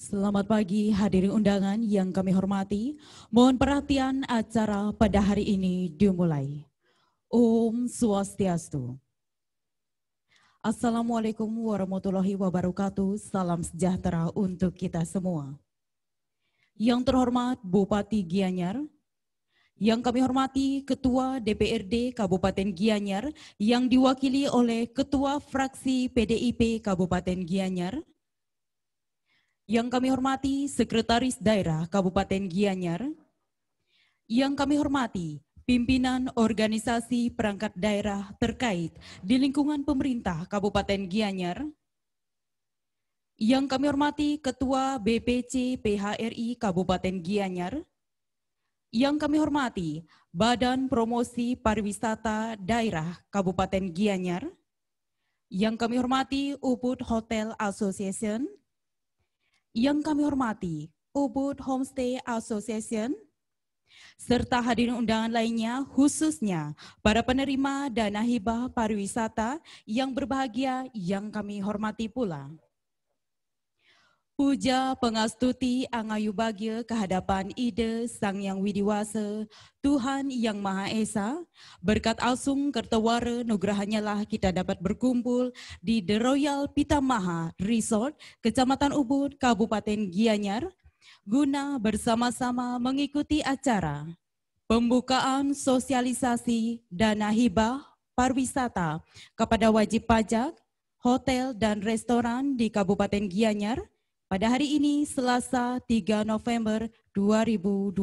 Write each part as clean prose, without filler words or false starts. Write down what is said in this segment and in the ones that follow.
Selamat pagi hadirin undangan yang kami hormati. Mohon perhatian acara pada hari ini dimulai. Om Swastiastu. Assalamualaikum warahmatullahi wabarakatuh. Salam sejahtera untuk kita semua. Yang terhormat Bupati Gianyar, yang kami hormati Ketua DPRD Kabupaten Gianyar yang diwakili oleh Ketua Fraksi PDIP Kabupaten Gianyar, yang kami hormati Sekretaris Daerah Kabupaten Gianyar, yang kami hormati pimpinan organisasi perangkat daerah terkait di lingkungan pemerintah Kabupaten Gianyar, yang kami hormati Ketua BPC PHRI Kabupaten Gianyar, yang kami hormati Badan Promosi Pariwisata Daerah Kabupaten Gianyar, yang kami hormati Ubud Hotel Association, yang kami hormati Ubud Homestay Association, serta hadirin undangan lainnya, khususnya para penerima dana hibah pariwisata yang berbahagia yang kami hormati pula. Puja pengastuti angayu bagya kehadapan Ida Sang Yang Widiwasa, Tuhan Yang Maha Esa, berkat asung kertawara nugrahannya lah kita dapat berkumpul di The Royal Pitamaha Resort, Kecamatan Ubud, Kabupaten Gianyar, guna bersama-sama mengikuti acara pembukaan sosialisasi dana hibah pariwisata kepada wajib pajak, hotel dan restoran di Kabupaten Gianyar, pada hari ini, Selasa 3 November 2020.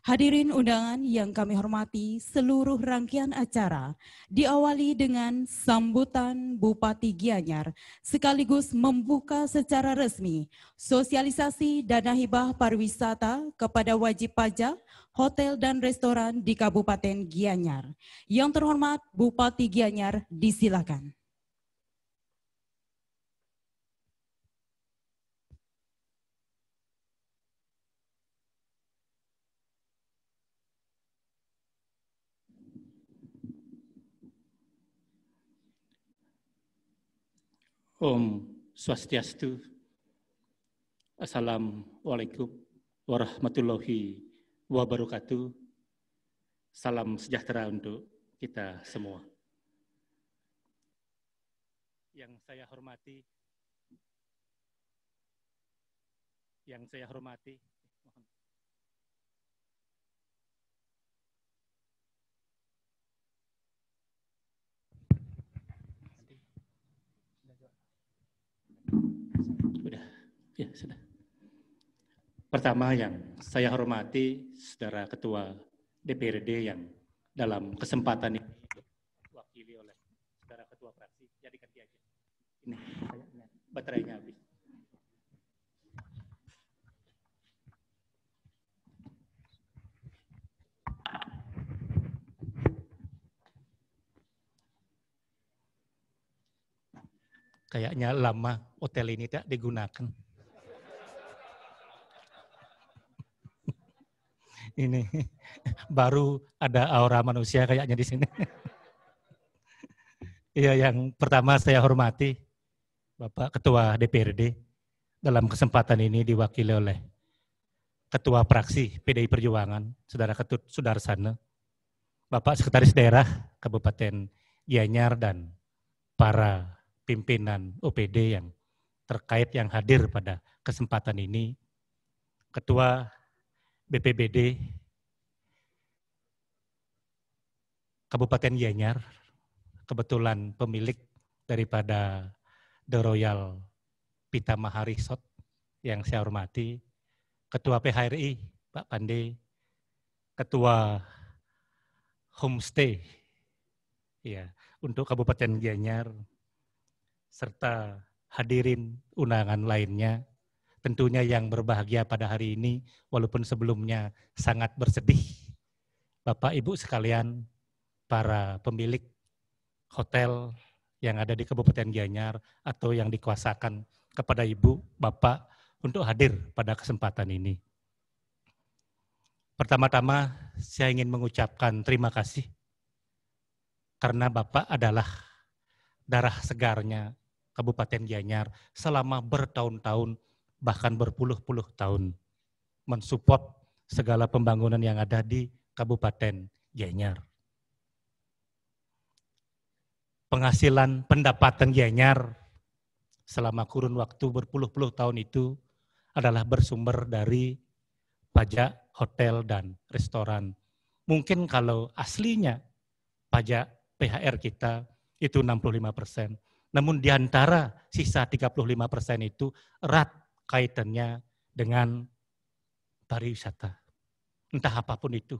Hadirin undangan yang kami hormati, seluruh rangkaian acara diawali dengan sambutan Bupati Gianyar, sekaligus membuka secara resmi sosialisasi dana hibah pariwisata kepada wajib pajak, hotel dan restoran di Kabupaten Gianyar. Yang terhormat Bupati Gianyar, disilakan. Om Swastiastu. Assalamualaikum warahmatullahi wabarakatuh. Salam sejahtera untuk kita semua. Yang saya hormati, ya, sudah. Pertama yang saya hormati Saudara Ketua DPRD yang dalam kesempatan ini diwakili oleh Saudara Ketua Fraksi. Ya, diganti aja. Ini baterainya habis. Kayaknya lama hotel ini tidak digunakan. Ini baru ada aura manusia kayaknya di sini. Iya, yang pertama saya hormati Bapak Ketua DPRD, dalam kesempatan ini diwakili oleh Ketua Fraksi PDI Perjuangan, Saudara Ketut Sudarsana, Bapak Sekretaris Daerah Kabupaten Gianyar, dan para pimpinan OPD yang terkait yang hadir pada kesempatan ini, Ketua BPBD Kabupaten Gianyar, kebetulan pemilik daripada The Royal Pitamaha Resort yang saya hormati, Ketua PHRI Pak Pande, Ketua Homestay ya untuk Kabupaten Gianyar, serta hadirin undangan lainnya. Tentunya yang berbahagia pada hari ini, walaupun sebelumnya sangat bersedih, Bapak Ibu sekalian, para pemilik hotel yang ada di Kabupaten Gianyar atau yang dikuasakan kepada Ibu, Bapak untuk hadir pada kesempatan ini. Pertama-tama saya ingin mengucapkan terima kasih karena Bapak adalah darah segarnya Kabupaten Gianyar selama bertahun-tahun bahkan berpuluh-puluh tahun mensupport segala pembangunan yang ada di Kabupaten Gianyar. Penghasilan pendapatan Gianyar selama kurun waktu berpuluh-puluh tahun itu adalah bersumber dari pajak hotel dan restoran. Mungkin kalau aslinya pajak PHR kita itu 65%. Namun di antara sisa 35% itu erat kaitannya dengan pariwisata. Entah apapun itu.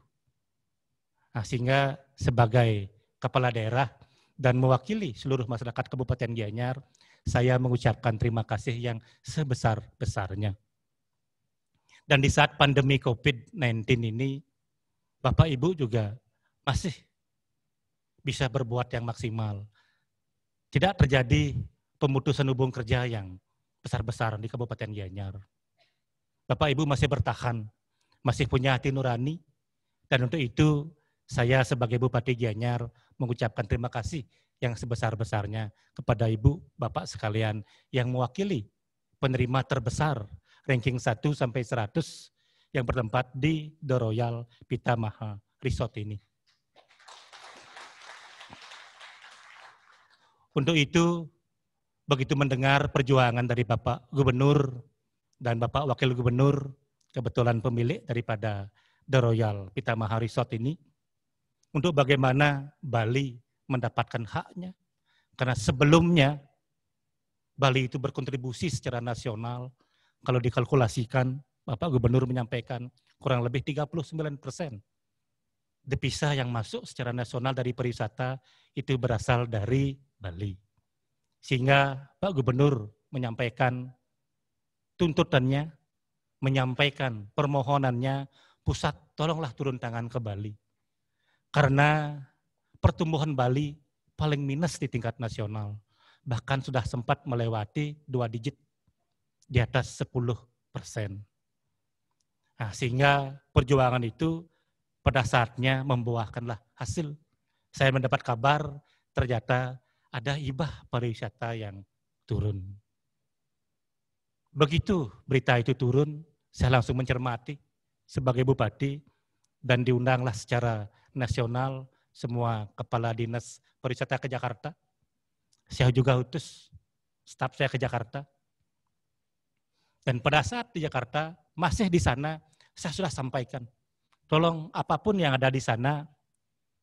Nah, sehingga sebagai kepala daerah dan mewakili seluruh masyarakat Kabupaten Gianyar, saya mengucapkan terima kasih yang sebesar-besarnya. Dan di saat pandemi COVID-19 ini, Bapak Ibu juga masih bisa berbuat yang maksimal. Tidak terjadi pemutusan hubungan kerja yang besar-besaran di Kabupaten Gianyar. Bapak Ibu masih bertahan, masih punya hati nurani, dan untuk itu saya sebagai Bupati Gianyar mengucapkan terima kasih yang sebesar-besarnya kepada Ibu, Bapak sekalian yang mewakili penerima terbesar ranking 1 sampai 100 yang bertempat di The Royal Pitamaha Resort ini. Untuk itu, begitu mendengar perjuangan dari Bapak Gubernur dan Bapak Wakil Gubernur, kebetulan pemilik daripada The Royal Pitamaha Resort ini, untuk bagaimana Bali mendapatkan haknya. Karena sebelumnya, Bali itu berkontribusi secara nasional, kalau dikalkulasikan, Bapak Gubernur menyampaikan kurang lebih 39%. Devisa yang masuk secara nasional dari pariwisata itu berasal dari Bali. Sehingga Pak Gubernur menyampaikan tuntutannya, menyampaikan permohonannya, pusat tolonglah turun tangan ke Bali. Karena pertumbuhan Bali paling minus di tingkat nasional. Bahkan sudah sempat melewati 2 digit di atas 10%. Nah, sehingga perjuangan itu pada saatnya membuahkanlah hasil. Saya mendapat kabar ternyata ada hibah pariwisata yang turun. Begitu berita itu turun, saya langsung mencermati sebagai bupati dan diundanglah secara nasional semua kepala dinas pariwisata ke Jakarta. Saya juga utus staf saya ke Jakarta. Dan pada saat di Jakarta, masih di sana, saya sudah sampaikan, tolong apapun yang ada di sana,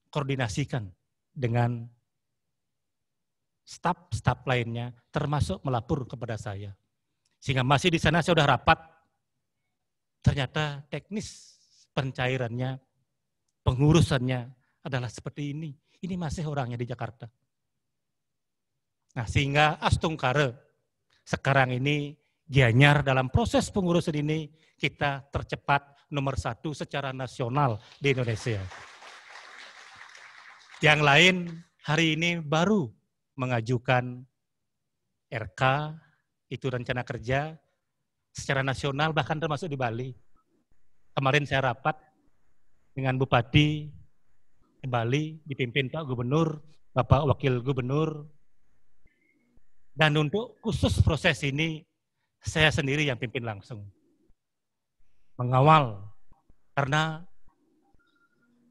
koordinasikan dengan staf-staf lainnya, termasuk melapor kepada saya. Sehingga masih di sana saya sudah rapat, ternyata teknis pencairannya, pengurusannya adalah seperti ini. Ini masih orangnya di Jakarta. Nah, sehingga astungkare sekarang ini Gianyar dalam proses pengurusan ini kita tercepat nomor 1 secara nasional di Indonesia. Yang lain hari ini baru mengajukan RK, itu rencana kerja secara nasional bahkan termasuk di Bali. Kemarin saya rapat dengan Bupati Bali dipimpin Pak Gubernur, Bapak Wakil Gubernur. Dan untuk khusus proses ini saya sendiri yang pimpin langsung. Mengawal karena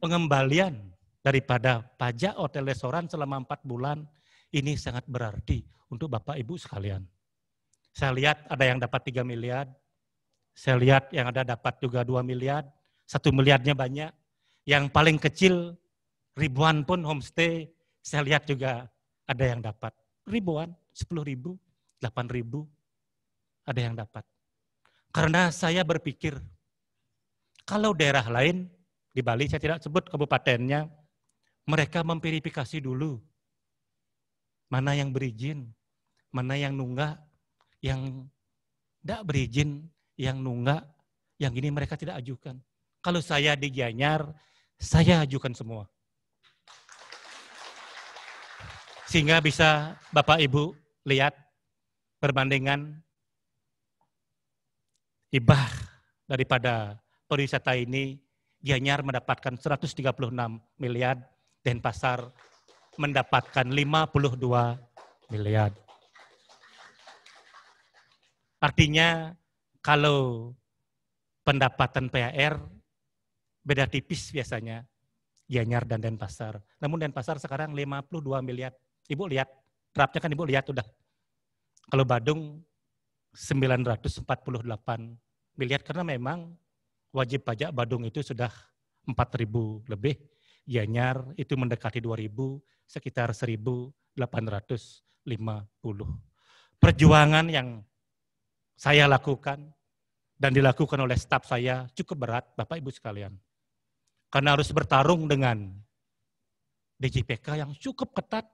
pengembalian daripada pajak hotel restoran selama 4 bulan ini sangat berarti untuk Bapak Ibu sekalian. Saya lihat ada yang dapat 3 miliar, saya lihat yang ada dapat juga 2 miliar, 1 miliarnya banyak. Yang paling kecil ribuan pun homestay, saya lihat juga ada yang dapat ribuan, 10.000, 8.000, ada yang dapat. Karena saya berpikir, kalau daerah lain di Bali, saya tidak sebut kabupatennya, mereka memverifikasi dulu mana yang berizin, mana yang nunggak, yang tidak berizin, yang nunggak, yang ini mereka tidak ajukan. Kalau saya di Gianyar, saya ajukan semua. Sehingga bisa Bapak Ibu lihat perbandingan hibah daripada pariwisata ini, Gianyar mendapatkan 136 miliar, Denpasar mendapatkan 52 miliar. Artinya Kalau pendapatan PHR beda tipis biasanya Gianyar dan Denpasar. Namun Denpasar sekarang 52 miliar. Ibu lihat, draftnya kan Ibu lihat udah. Kalau Badung 948 miliar karena memang wajib pajak Badung itu sudah 4.000 lebih. Gianyar itu mendekati 2.000, sekitar 1.850. Perjuangan yang saya lakukan dan dilakukan oleh staf saya cukup berat, Bapak Ibu sekalian. Karena harus bertarung dengan DJPK yang cukup ketat,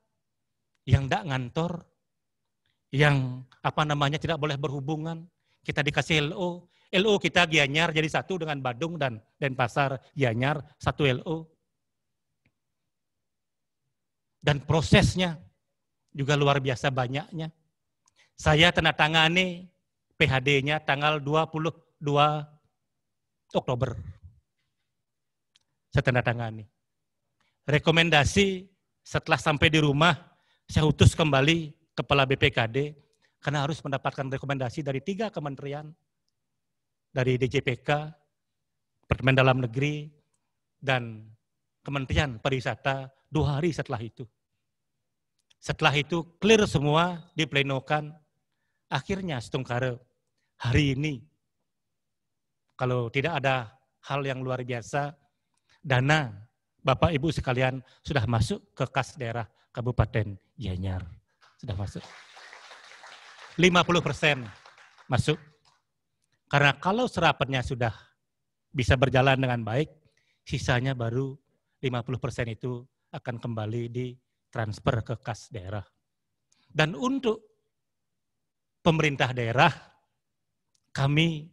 yang tidak ngantor, yang tidak boleh berhubungan. Kita dikasih LO kita Gianyar jadi satu dengan Badung dan Denpasar Gianyar satu LO. Dan prosesnya juga luar biasa banyaknya. Saya tanda tangani PHD-nya tanggal 22 Oktober. Saya tanda tangani. Rekomendasi setelah sampai di rumah, saya utus kembali Kepala BPKD, karena harus mendapatkan rekomendasi dari 3 kementerian, dari DJPK, Departemen Dalam Negeri, dan Kementerian Pariwisata 2 hari setelah itu. Setelah itu clear semua, diplenokan. Akhirnya setungkara hari ini, kalau tidak ada hal yang luar biasa, dana Bapak Ibu sekalian sudah masuk ke kas daerah Kabupaten Gianyar. Sudah masuk. 50% masuk. Karena kalau serapannya sudah bisa berjalan dengan baik, sisanya baru 50% itu akan kembali ditransfer ke kas daerah. Dan untuk pemerintah daerah, kami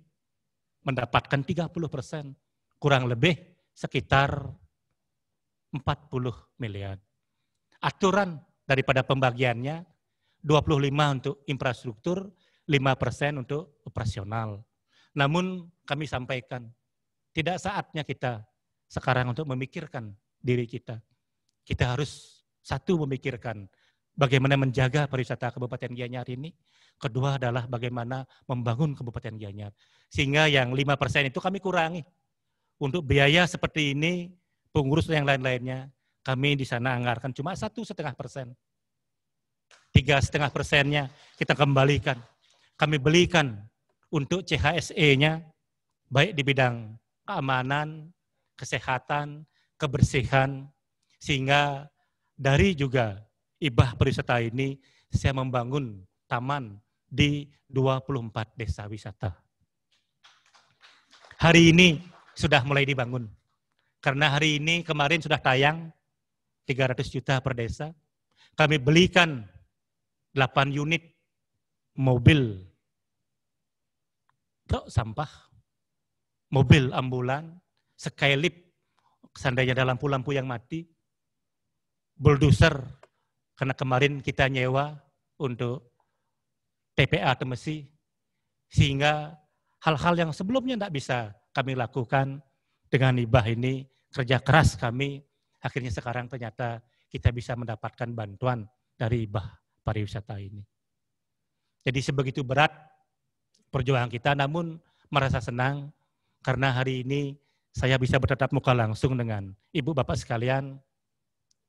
mendapatkan 30%, kurang lebih sekitar 40 miliar. Aturan daripada pembagiannya 25 untuk infrastruktur, 5% untuk operasional. Namun kami sampaikan, tidak saatnya kita sekarang untuk memikirkan diri kita. Kita harus satu memikirkan bagaimana menjaga pariwisata Kabupaten Gianyar ini. Kedua adalah bagaimana membangun Kabupaten Gianyar. Sehingga yang 5% itu kami kurangi. Untuk biaya seperti ini, pengurus dan yang lain-lainnya, kami di sana anggarkan cuma 1,5%. 3,5%-nya kita kembalikan. Kami belikan untuk CHSE-nya, baik di bidang keamanan, kesehatan, kebersihan, sehingga dari juga hibah pariwisata ini, saya membangun taman di 24 desa wisata. Hari ini sudah mulai dibangun. Karena hari ini kemarin sudah tayang 300 juta per desa. Kami belikan 8 unit mobil truk sampah, mobil ambulan, skylift, seandainya ada lampu-lampu yang mati, bulldozer, karena kemarin kita nyewa untuk TPA Temesi, sehingga hal-hal yang sebelumnya tidak bisa kami lakukan dengan hibah ini, kerja keras kami, akhirnya sekarang ternyata kita bisa mendapatkan bantuan dari hibah pariwisata ini. Jadi sebegitu berat perjuangan kita, namun merasa senang karena hari ini saya bisa bertatap muka langsung dengan Ibu Bapak sekalian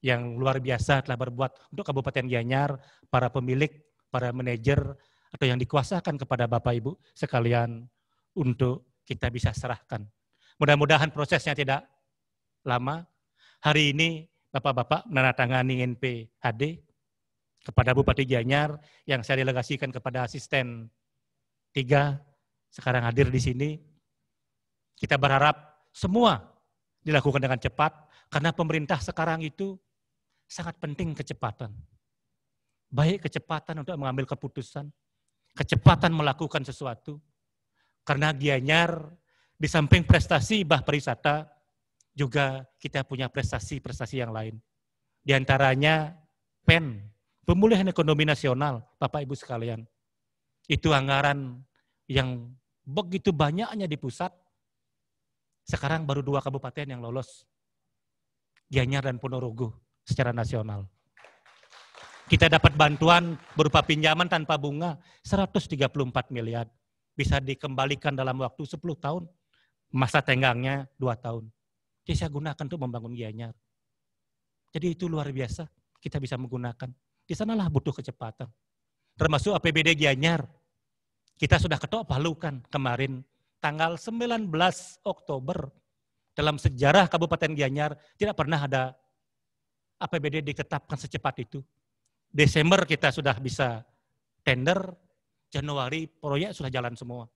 yang luar biasa telah berbuat untuk Kabupaten Gianyar, para pemilik, para manajer, atau yang dikuasakan kepada Bapak Ibu sekalian untuk kita bisa serahkan. Mudah-mudahan prosesnya tidak lama. Hari ini Bapak-Bapak menandatangani NPHD kepada Bupati Gianyar yang saya delegasikan kepada asisten 3 sekarang hadir di sini. Kita berharap semua dilakukan dengan cepat karena pemerintah sekarang itu sangat penting kecepatan. Baik kecepatan untuk mengambil keputusan, kecepatan melakukan sesuatu. Karena Gianyar di samping prestasi hibah pariwisata juga kita punya prestasi-prestasi yang lain. Di antaranya PEN, Pemulihan Ekonomi Nasional, Bapak Ibu sekalian. Itu anggaran yang begitu banyaknya di pusat. Sekarang baru 2 kabupaten yang lolos. Gianyar dan Ponorogo secara nasional. Kita dapat bantuan berupa pinjaman tanpa bunga 134 miliar. bisa dikembalikan dalam waktu 10 tahun, masa tenggangnya 2 tahun. Jadi saya gunakan untuk membangun Gianyar. Jadi itu luar biasa, kita bisa menggunakan. Di sanalah butuh kecepatan. Termasuk APBD Gianyar. Kita sudah ketok palukan kemarin, tanggal 19 Oktober. Dalam sejarah Kabupaten Gianyar tidak pernah ada APBD ditetapkan secepat itu. Desember kita sudah bisa tender, Januari proyek sudah jalan semua.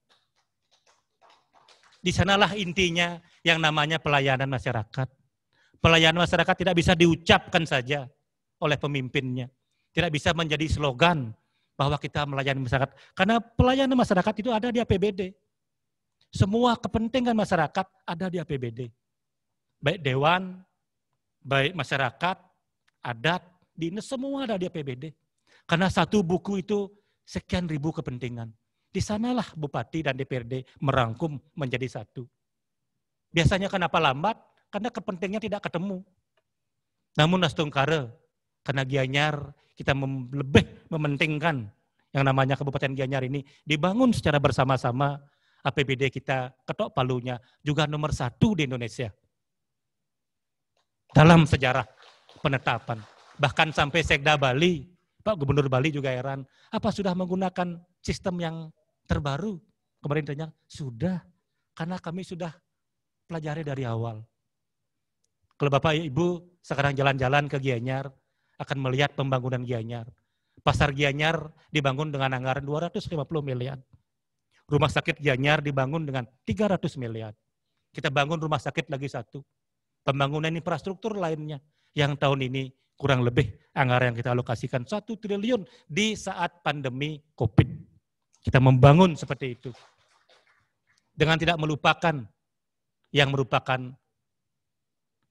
Di sanalah intinya yang namanya pelayanan masyarakat. Pelayanan masyarakat tidak bisa diucapkan saja oleh pemimpinnya. Tidak bisa menjadi slogan bahwa kita melayani masyarakat. Karena pelayanan masyarakat itu ada di APBD. Semua kepentingan masyarakat ada di APBD. Baik dewan, baik masyarakat, adat, dinas, semua ada di APBD. Karena satu buku itu sekian ribu kepentingan. Di sanalah Bupati dan DPRD merangkum menjadi satu. Biasanya kenapa lambat? Karena kepentingannya tidak ketemu. Namun Nastungkare, karena Gianyar kita lebih mementingkan yang namanya Kabupaten Gianyar ini dibangun secara bersama-sama, APBD kita ketok palunya juga nomor 1 di Indonesia. Dalam sejarah penetapan. Bahkan sampai Sekda Bali, Pak Gubernur Bali juga heran, apa sudah menggunakan sistem yang terbaru? Kemarin tanya, sudah, karena kami sudah pelajari dari awal. Kalau Bapak Ibu sekarang jalan-jalan ke Gianyar, akan melihat pembangunan Gianyar. Pasar Gianyar dibangun dengan anggaran 250 miliar. Rumah sakit Gianyar dibangun dengan 300 miliar. Kita bangun rumah sakit lagi satu. Pembangunan infrastruktur lainnya yang tahun ini kurang lebih anggaran yang kita alokasikan 1 triliun di saat pandemi COVID. Kita membangun seperti itu. Dengan tidak melupakan yang merupakan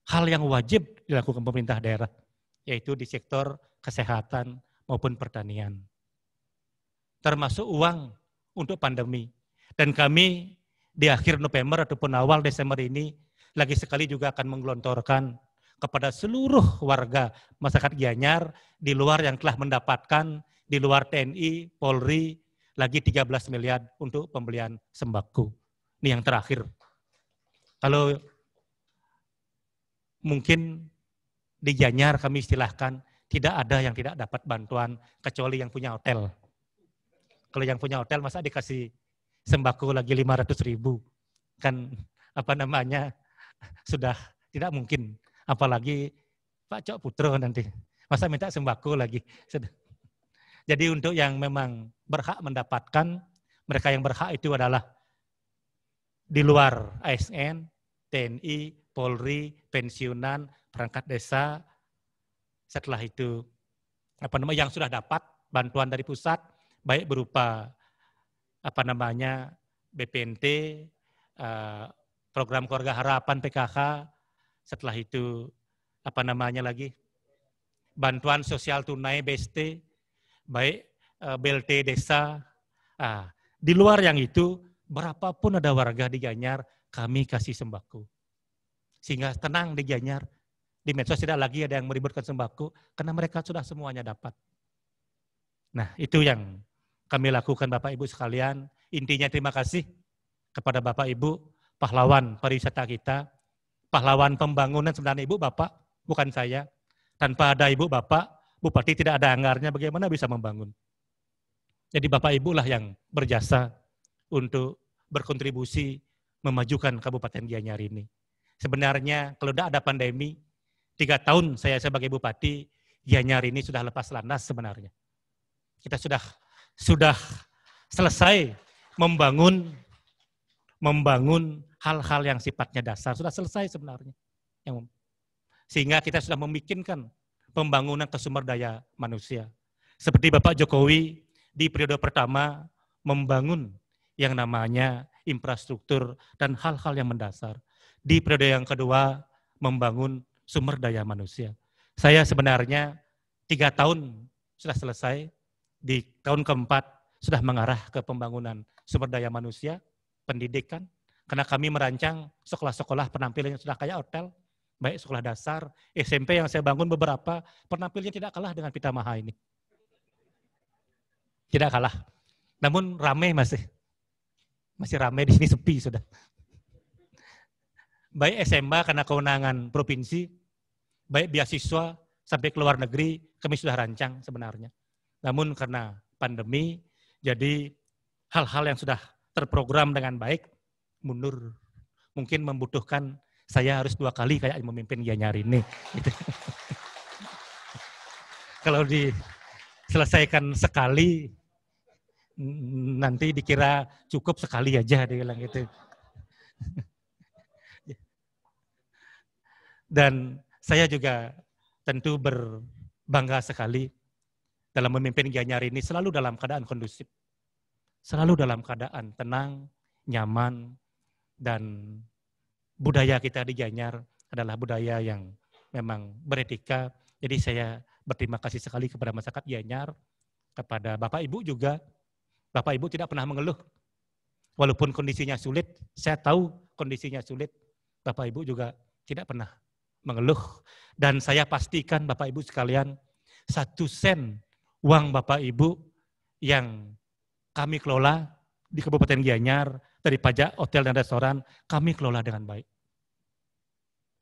hal yang wajib dilakukan pemerintah daerah, yaitu di sektor kesehatan maupun pertanian. Termasuk uang untuk pandemi. Dan kami di akhir November ataupun awal Desember ini lagi sekali juga akan menggelontorkan kepada seluruh warga masyarakat Gianyar di luar yang telah mendapatkan, di luar TNI, Polri, lagi 13 miliar untuk pembelian sembako. Ini yang terakhir. Kalau mungkin di Gianyar kami istilahkan, tidak ada yang tidak dapat bantuan kecuali yang punya hotel. Kalau yang punya hotel masa dikasih sembako lagi 500.000, kan apa namanya sudah tidak mungkin. Apalagi Pak Cok Putro nanti, masa minta sembako lagi. Jadi untuk yang memang berhak mendapatkan, mereka yang berhak itu adalah di luar ASN, TNI, Polri, pensiunan, perangkat desa. Setelah itu yang sudah dapat bantuan dari pusat, baik berupa BPNT, program keluarga harapan PKH, setelah itu bantuan sosial tunai BST, baik BLT desa. Di luar yang itu, berapapun ada warga di Gianyar, kami kasih sembako. Sehingga tenang di Gianyar, di medsos tidak lagi ada yang meributkan sembako, karena mereka sudah semuanya dapat. Nah, itu yang kami lakukan Bapak Ibu sekalian. Intinya terima kasih kepada Bapak Ibu, pahlawan pariwisata kita, pahlawan pembangunan sebenarnya Ibu Bapak, bukan saya. Tanpa ada Ibu Bapak, Bupati tidak ada anggarannya, bagaimana bisa membangun. Jadi Bapak Ibu lah yang berjasa untuk berkontribusi memajukan Kabupaten Gianyar ini. Sebenarnya kalau tidak ada pandemi, 3 tahun saya sebagai Bupati, Gianyar ini sudah lepas landas sebenarnya. Kita sudah selesai membangun hal-hal yang sifatnya dasar, sudah selesai sebenarnya. Sehingga kita sudah memikirkan pembangunan ke sumber daya manusia. Seperti Bapak Jokowi di periode pertama membangun yang namanya infrastruktur dan hal-hal yang mendasar. Di periode yang kedua membangun sumber daya manusia. Saya sebenarnya 3 tahun sudah selesai, di tahun keempat sudah mengarah ke pembangunan sumber daya manusia, pendidikan, karena kami merancang sekolah-sekolah penampilan yang sudah kayak hotel, baik sekolah dasar, SMP yang saya bangun beberapa, penampilnya tidak kalah dengan Pitamaha ini. Tidak kalah, namun ramai masih. Masih ramai di sini, sepi sudah. Baik SMA karena kewenangan provinsi, baik beasiswa sampai ke luar negeri kami sudah rancang sebenarnya. Namun karena pandemi, jadi hal-hal yang sudah terprogram dengan baik mundur. Mungkin membutuhkan saya harus 2 kali kayak memimpin Gianyar ini. Gitu. Kalau diselesaikan sekali, nanti dikira cukup sekali aja, dia bilang gitu. Dan saya juga tentu berbangga sekali dalam memimpin Gianyar ini selalu dalam keadaan kondusif. Selalu dalam keadaan tenang, nyaman, dan budaya kita di Gianyar adalah budaya yang memang beretika. Jadi saya berterima kasih sekali kepada masyarakat Gianyar, kepada Bapak Ibu juga. Bapak Ibu tidak pernah mengeluh. Walaupun kondisinya sulit, saya tahu kondisinya sulit. Bapak Ibu juga tidak pernah mengeluh. Dan saya pastikan Bapak Ibu sekalian, 1 sen uang Bapak Ibu yang kami kelola di Kabupaten Gianyar, dari pajak hotel dan restoran, kami kelola dengan baik.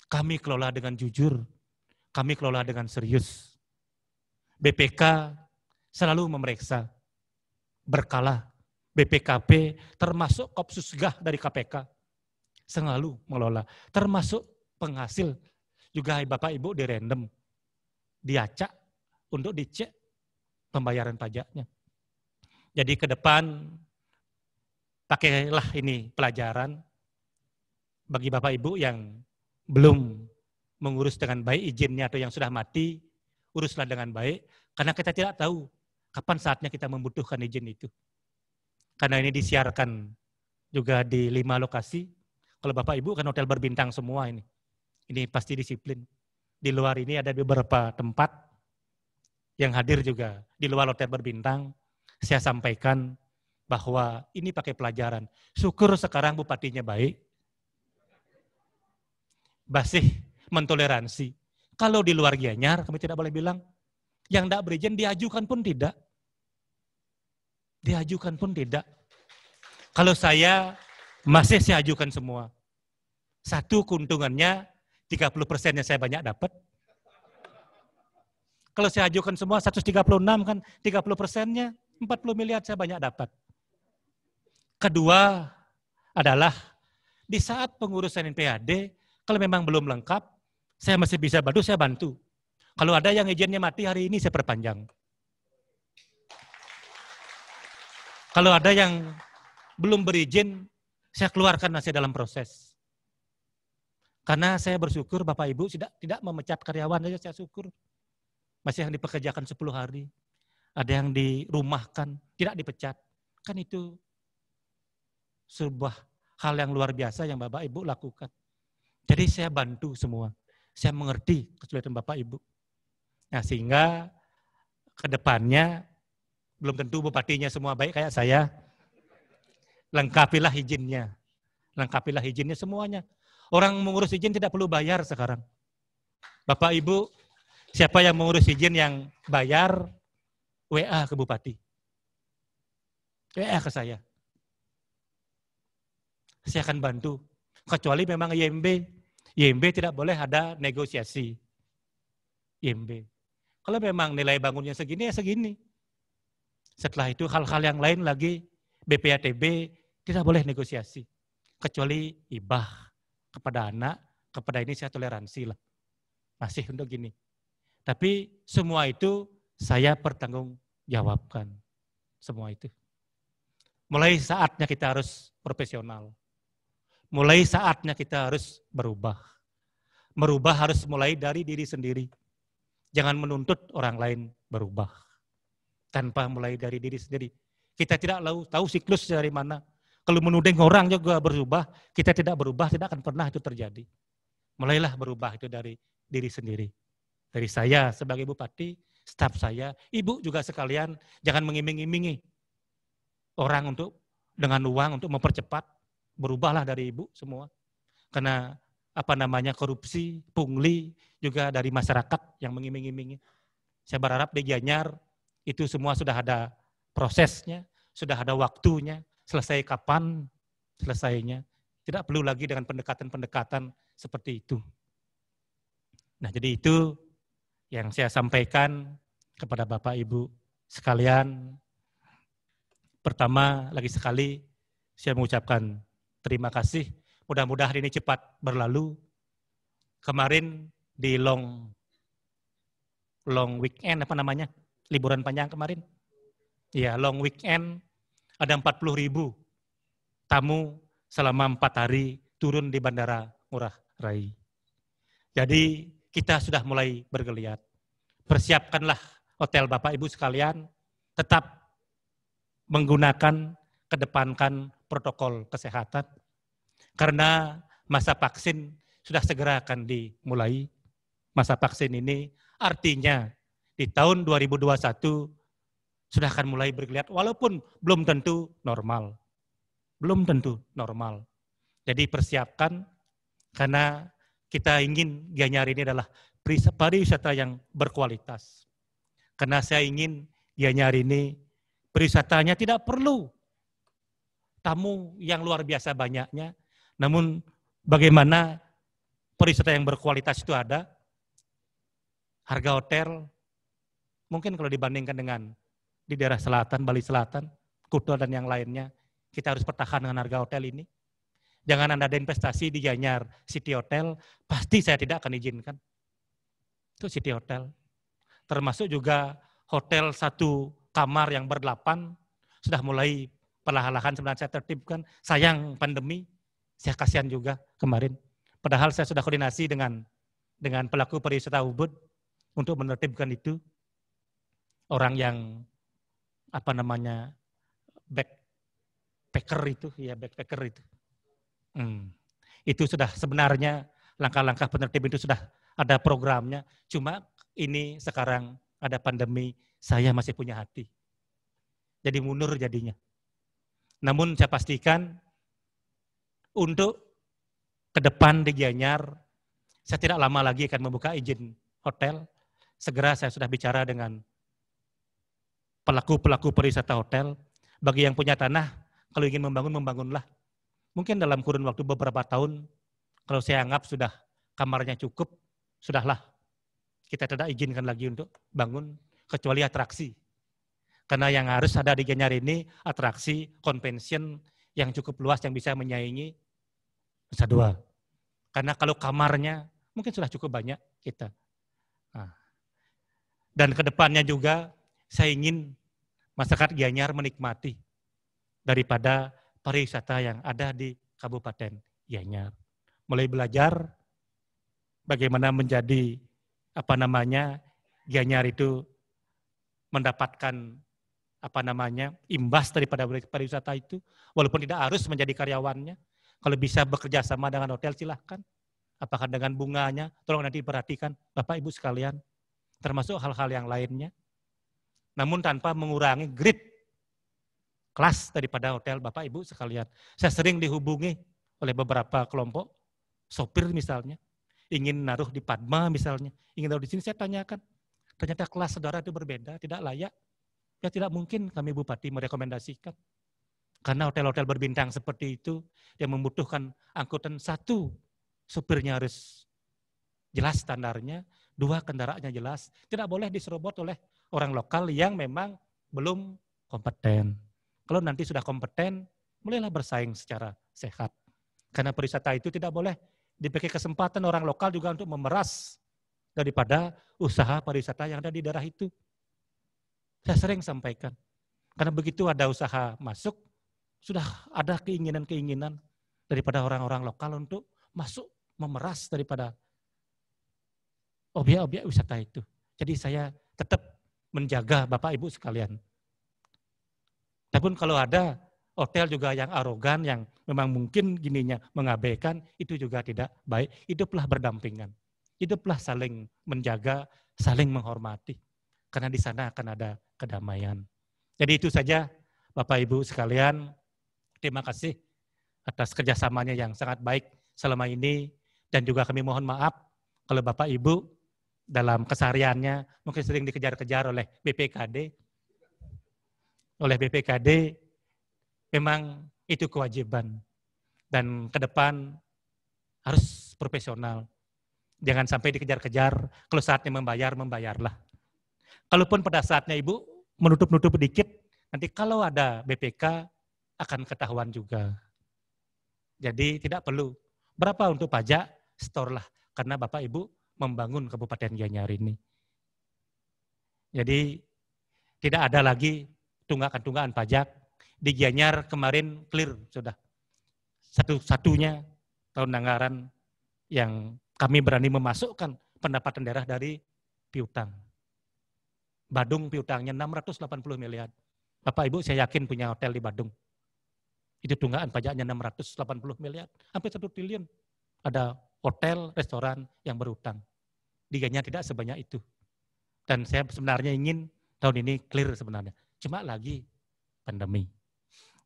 Kami kelola dengan jujur, kami kelola dengan serius. BPK selalu memeriksa, berkala. BPKP termasuk Kopsusgah dari KPK, selalu mengelola. Termasuk penghasil, juga Bapak Ibu di random, diacak untuk dicek pembayaran pajaknya. Jadi ke depan, pakailah ini pelajaran bagi Bapak Ibu yang belum mengurus dengan baik izinnya atau yang sudah mati, uruslah dengan baik, karena kita tidak tahu kapan saatnya kita membutuhkan izin itu. Karena ini disiarkan juga di 5 lokasi. Kalau Bapak Ibu kan hotel berbintang semua ini. Ini pasti disiplin. Di luar ini ada beberapa tempat yang hadir juga di luar hotel berbintang. Saya sampaikan bahwa ini pakai pelajaran. Syukur sekarang bupatinya baik. Masih mentoleransi. Kalau di luar Gianyar, kami tidak boleh bilang. Yang tidak berizin diajukan pun tidak. Diajukan pun tidak. Kalau saya masih saya ajukan semua. 1 keuntungannya 30%-nya saya banyak dapat. Kalau saya ajukan semua 136 kan 30%-nya 40 miliar saya banyak dapat. Kedua adalah di saat pengurusan NPAD, kalau memang belum lengkap, saya masih bisa bantu, saya bantu. Kalau ada yang izinnya mati hari ini saya perpanjang. Kalau ada yang belum berizin, saya keluarkan masih dalam proses. Karena saya bersyukur Bapak Ibu tidak memecat karyawan saja, saya syukur. Masih yang dipekerjakan 10 hari. Ada yang dirumahkan, tidak dipecat. Kan itu sebuah hal yang luar biasa yang Bapak Ibu lakukan. Jadi saya bantu semua. Saya mengerti kesulitan Bapak Ibu. Nah sehingga ke depannya belum tentu bupatinya semua baik kayak saya. Lengkapilah izinnya. Lengkapilah izinnya semuanya. Orang mengurus izin tidak perlu bayar sekarang. Bapak Ibu, siapa yang mengurus izin yang bayar, WA ke bupati. WA ke saya. Saya akan bantu. Kecuali memang IMB. IMB tidak boleh ada negosiasi. IMB. Kalau memang nilai bangunnya segini, ya segini. Setelah itu hal-hal yang lain lagi, BPATB tidak boleh negosiasi. Kecuali hibah kepada anak, kepada ini saya toleransi lah. Masih untuk gini. Tapi semua itu saya pertanggungjawabkan. Semua itu. Mulai saatnya kita harus profesional. Mulai saatnya kita harus berubah. Merubah harus mulai dari diri sendiri. Jangan menuntut orang lain berubah. Tanpa mulai dari diri sendiri. Kita tidak tahu siklus dari mana. Kalau menuding orang juga berubah, kita tidak berubah, tidak akan pernah itu terjadi. Mulailah berubah itu dari diri sendiri. Dari saya sebagai bupati, staf saya, ibu juga sekalian, jangan mengiming-imingi orang untuk dengan uang untuk mempercepat. Berubahlah dari ibu semua. Karena korupsi, pungli, juga dari masyarakat yang mengiming-imingi. Saya berharap di Gianyar itu semua sudah ada prosesnya, sudah ada waktunya, selesai kapan selesainya. Tidak perlu lagi dengan pendekatan-pendekatan seperti itu. Nah, jadi itu yang saya sampaikan kepada Bapak Ibu sekalian. Pertama, lagi sekali saya mengucapkan terima kasih. Mudah-mudahan ini cepat berlalu. Kemarin di long weekend, apa namanya? Liburan panjang kemarin. Iya, long weekend ada 40.000 tamu selama 4 hari turun di Bandara Ngurah Rai. Jadi kita sudah mulai bergeliat. Persiapkanlah hotel Bapak Ibu sekalian, tetap menggunakan, kedepankan protokol kesehatan. Karena masa vaksin sudah segera akan dimulai. Masa vaksin ini artinya di tahun 2021 sudah akan mulai bergeliat, walaupun belum tentu normal. Belum tentu normal. Jadi persiapkan, karena kita ingin Gianyar ini adalah pariwisata yang berkualitas. Karena saya ingin Gianyar ini pariwisatanya tidak perlu tamu yang luar biasa banyaknya, namun bagaimana pariwisata yang berkualitas itu ada. Harga hotel mungkin kalau dibandingkan dengan di daerah selatan, Bali Selatan, Kuta dan yang lainnya, kita harus pertahankan dengan harga hotel ini. Jangan Anda ada investasi di Gianyar City Hotel, pasti saya tidak akan izinkan. Itu City Hotel. Termasuk juga hotel 1 kamar yang ber-8, sudah mulai perlahan-lahan sebenarnya saya tertibkan. Sayang pandemi, saya kasihan juga kemarin. Padahal saya sudah koordinasi dengan pelaku pariwisata Ubud untuk menertibkan itu. Orang yang backpacker itu. Itu sudah sebenarnya langkah-langkah penertib itu sudah ada programnya. Cuma ini sekarang ada pandemi, saya masih punya hati. Jadi mundur jadinya. Namun saya pastikan untuk ke depan di Gianyar, saya tidak lama lagi akan membuka izin hotel. Segera saya sudah bicara dengan pelaku pariwisata hotel. Bagi yang punya tanah, kalau ingin membangunlah. Mungkin dalam kurun waktu beberapa tahun, kalau saya anggap sudah kamarnya cukup, sudahlah. Kita tidak izinkan lagi untuk bangun, kecuali atraksi. Karena yang harus ada di Gianyar ini, atraksi, convention yang cukup luas, yang bisa menyaingi Nusa Dua. Karena kalau kamarnya, mungkin sudah cukup banyak kita. Nah. Dan ke depannya juga, saya ingin masyarakat Gianyar menikmati daripada pariwisata yang ada di Kabupaten Gianyar. Mulai belajar bagaimana menjadi Gianyar itu mendapatkan imbas daripada pariwisata itu, walaupun tidak harus menjadi karyawannya. Kalau bisa bekerja sama dengan hotel silahkan. Apakah dengan bunganya, tolong nanti perhatikan Bapak Ibu sekalian, termasuk hal-hal yang lainnya. Namun tanpa mengurangi grade kelas daripada hotel Bapak Ibu sekalian. Saya sering dihubungi oleh beberapa kelompok, sopir misalnya, ingin naruh di Padma misalnya, ingin naruh di sini, saya tanyakan. Ternyata kelas saudara itu berbeda, tidak layak. Ya tidak mungkin kami Bupati merekomendasikan. Karena hotel-hotel berbintang seperti itu, yang membutuhkan angkutan 1, sopirnya harus jelas standarnya, 2 kendaraannya jelas, tidak boleh diserobot oleh orang lokal yang memang belum kompeten. Kalau nanti sudah kompeten, mulailah bersaing secara sehat. Karena pariwisata itu tidak boleh diberi kesempatan orang lokal juga untuk memeras daripada usaha pariwisata yang ada di daerah itu. Saya sering sampaikan. Karena begitu ada usaha masuk, sudah ada keinginan-keinginan daripada orang-orang lokal untuk masuk memeras daripada objek-objek wisata itu. Jadi saya tetap menjaga Bapak Ibu sekalian. Tapi kalau ada hotel juga yang arogan, yang memang mungkin gininya mengabaikan, itu juga tidak baik. Hiduplah berdampingan. Hiduplah saling menjaga, saling menghormati. Karena di sana akan ada kedamaian. Jadi itu saja Bapak Ibu sekalian. Terima kasih atas kerjasamanya yang sangat baik selama ini. Dan juga kami mohon maaf kalau Bapak Ibu dalam kesehariannya mungkin sering dikejar-kejar oleh BPKD. Oleh BPKD, memang itu kewajiban. Dan ke depan harus profesional. Jangan sampai dikejar-kejar, kalau saatnya membayar, membayarlah. Kalaupun pada saatnya Ibu menutup-nutup sedikit, nanti kalau ada BPK akan ketahuan juga. Jadi tidak perlu. Berapa untuk pajak? Store lah. Karena Bapak Ibu membangun Kabupaten Gianyar ini. Jadi tidak ada lagi tunggakan-tunggakan pajak. Di Gianyar kemarin clear sudah. Satu-satunya tahun anggaran yang kami berani memasukkan pendapatan daerah dari piutang. Badung piutangnya 680 miliar. Bapak Ibu saya yakin punya hotel di Badung. Itu tunggakan pajaknya 680 miliar. Hampir 1 triliun. Ada hotel, restoran yang berutang. Di Gianyar tidak sebanyak itu. Dan saya sebenarnya ingin tahun ini clear sebenarnya. Cuma lagi pandemi.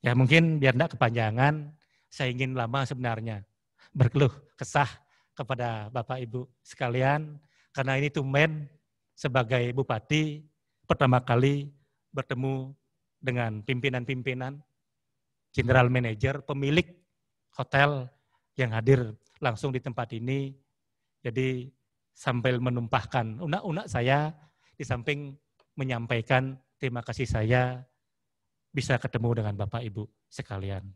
Ya mungkin biar tidak kepanjangan, saya ingin lama sebenarnya berkeluh kesah kepada Bapak Ibu sekalian, karena ini tumben sebagai Bupati pertama kali bertemu dengan pimpinan-pimpinan, general manager, pemilik hotel yang hadir langsung di tempat ini. Jadi sambil menumpahkan unek-unek saya, di samping menyampaikan terima kasih saya bisa ketemu dengan Bapak Ibu sekalian.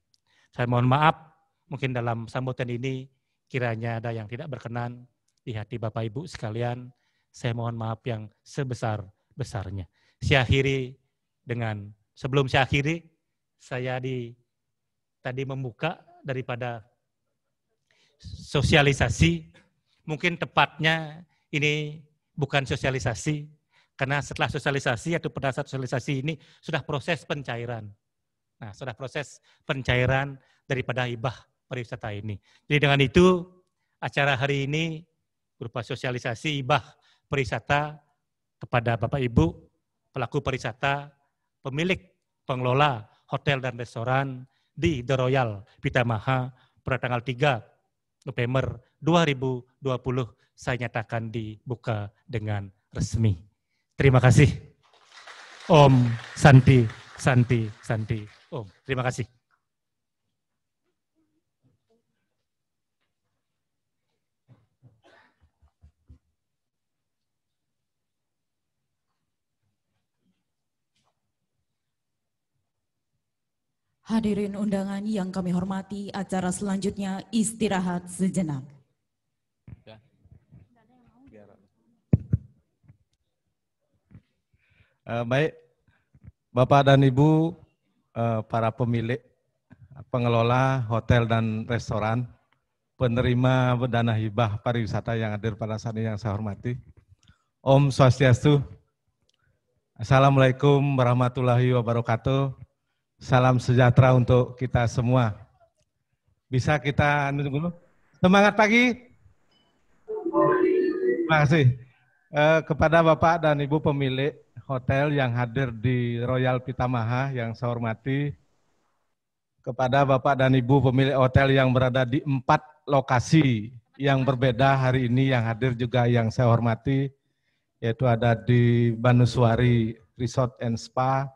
Saya mohon maaf, mungkin dalam sambutan ini kiranya ada yang tidak berkenan di hati Bapak Ibu sekalian, saya mohon maaf yang sebesar-besarnya. Saya akhiri dengan, sebelum saya akhiri, saya tadi membuka daripada sosialisasi, mungkin tepatnya ini bukan sosialisasi, karena setelah sosialisasi atau pada saat sosialisasi ini sudah proses pencairan. Nah, sudah proses pencairan daripada hibah pariwisata ini. Jadi dengan itu, acara hari ini berupa sosialisasi hibah pariwisata kepada Bapak Ibu, pelaku pariwisata, pemilik, pengelola hotel dan restoran di The Royal Pitamaha pada tanggal 3 November 2020 saya nyatakan dibuka dengan resmi. Terima kasih. Om Santi, Santi, Santi. Om, terima kasih. Hadirin undangan yang kami hormati, acara selanjutnya istirahat sejenak. Baik, Bapak dan Ibu, para pemilik, pengelola hotel dan restoran, penerima dana hibah pariwisata yang hadir pada saat ini yang saya hormati. Om Swastiastu, Assalamualaikum warahmatullahi wabarakatuh. Salam sejahtera untuk kita semua. Bisa kita dulu? Semangat pagi. Terima kasih. Kepada Bapak dan Ibu pemilik hotel yang hadir di Royal Pitamaha yang saya hormati, kepada Bapak dan Ibu pemilik hotel yang berada di 4 lokasi yang berbeda hari ini yang hadir juga yang saya hormati, yaitu ada di Banuswari Resort and Spa,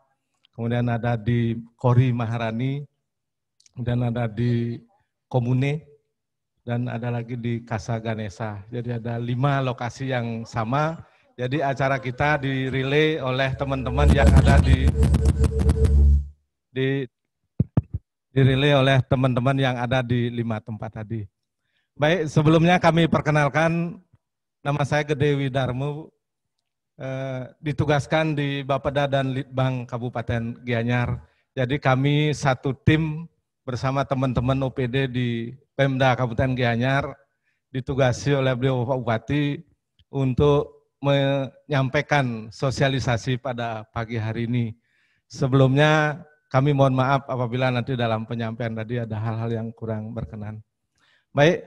kemudian ada di Kori Maharani, dan ada di Komune, dan ada lagi di Casa Ganesha. Jadi ada 5 lokasi yang sama. Jadi acara kita dirilai oleh teman-teman yang ada dirilai oleh teman-teman yang ada di 5 tempat tadi. Baik, sebelumnya kami perkenalkan, nama saya Gede Widarmo, ditugaskan di Bapeda dan Litbang Kabupaten Gianyar. Jadi kami satu tim bersama teman-teman OPD di Pemda Kabupaten Gianyar, ditugasi oleh beliau Bapak Bupati untuk menyampaikan sosialisasi pada pagi hari ini. Sebelumnya kami mohon maaf apabila nanti dalam penyampaian tadi ada hal-hal yang kurang berkenan. Baik,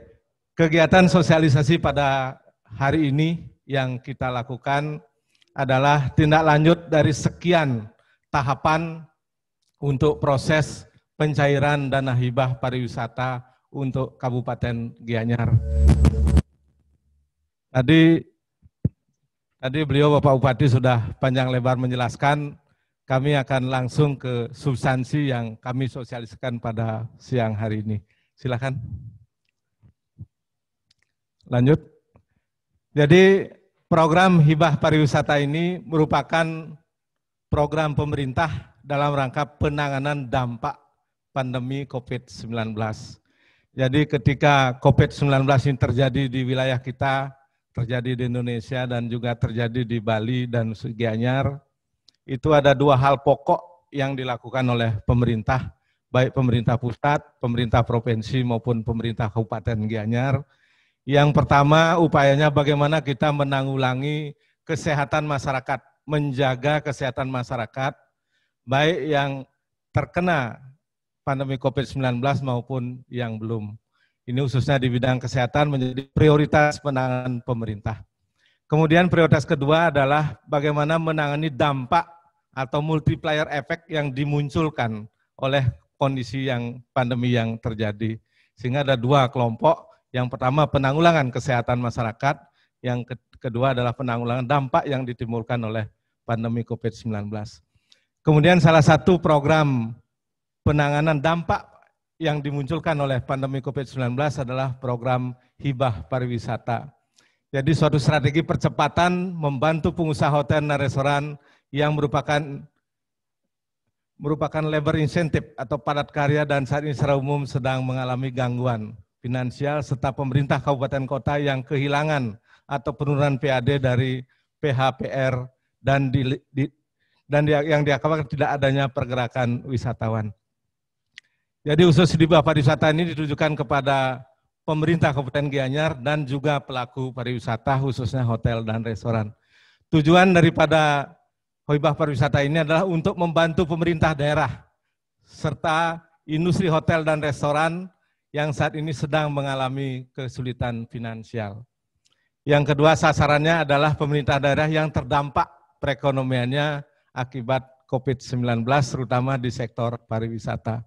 kegiatan sosialisasi pada hari ini yang kita lakukan adalah tindak lanjut dari sekian tahapan untuk proses pencairan dana hibah pariwisata untuk Kabupaten Gianyar. Tadi beliau Bapak Bupati sudah panjang lebar menjelaskan, kami akan langsung ke substansi yang kami sosialisasikan pada siang hari ini. Silakan. Lanjut. Jadi program hibah pariwisata ini merupakan program pemerintah dalam rangka penanganan dampak pandemi COVID-19. Jadi ketika COVID-19 ini terjadi di wilayah kita, terjadi di Indonesia dan juga terjadi di Bali dan Gianyar, itu ada dua hal pokok yang dilakukan oleh pemerintah, baik pemerintah pusat, pemerintah provinsi maupun pemerintah Kabupaten Gianyar. Yang pertama upayanya bagaimana kita menanggulangi kesehatan masyarakat, menjaga kesehatan masyarakat, baik yang terkena pandemi COVID-19 maupun yang belum. Ini khususnya di bidang kesehatan menjadi prioritas penanganan pemerintah. Kemudian prioritas kedua adalah bagaimana menangani dampak atau multiplier effect yang dimunculkan oleh kondisi yang pandemi yang terjadi. Sehingga ada dua kelompok. Yang pertama penanggulangan kesehatan masyarakat, yang kedua adalah penanggulangan dampak yang ditimbulkan oleh pandemi COVID-19. Kemudian salah satu program penanganan dampak yang dimunculkan oleh pandemi COVID-19 adalah program hibah pariwisata. Jadi suatu strategi percepatan membantu pengusaha hotel dan restoran yang merupakan labor insentif atau padat karya dan saat ini secara umum sedang mengalami gangguan finansial serta pemerintah kabupaten kota yang kehilangan atau penurunan PAD dari PHPR dan yang diakibatkan tidak adanya pergerakan wisatawan. Jadi khusus di hibah pariwisata ini ditujukan kepada pemerintah Kabupaten Gianyar dan juga pelaku pariwisata khususnya hotel dan restoran. Tujuan daripada hibah pariwisata ini adalah untuk membantu pemerintah daerah serta industri hotel dan restoran yang saat ini sedang mengalami kesulitan finansial. Yang kedua sasarannya adalah pemerintah daerah yang terdampak perekonomiannya akibat COVID-19 terutama di sektor pariwisata.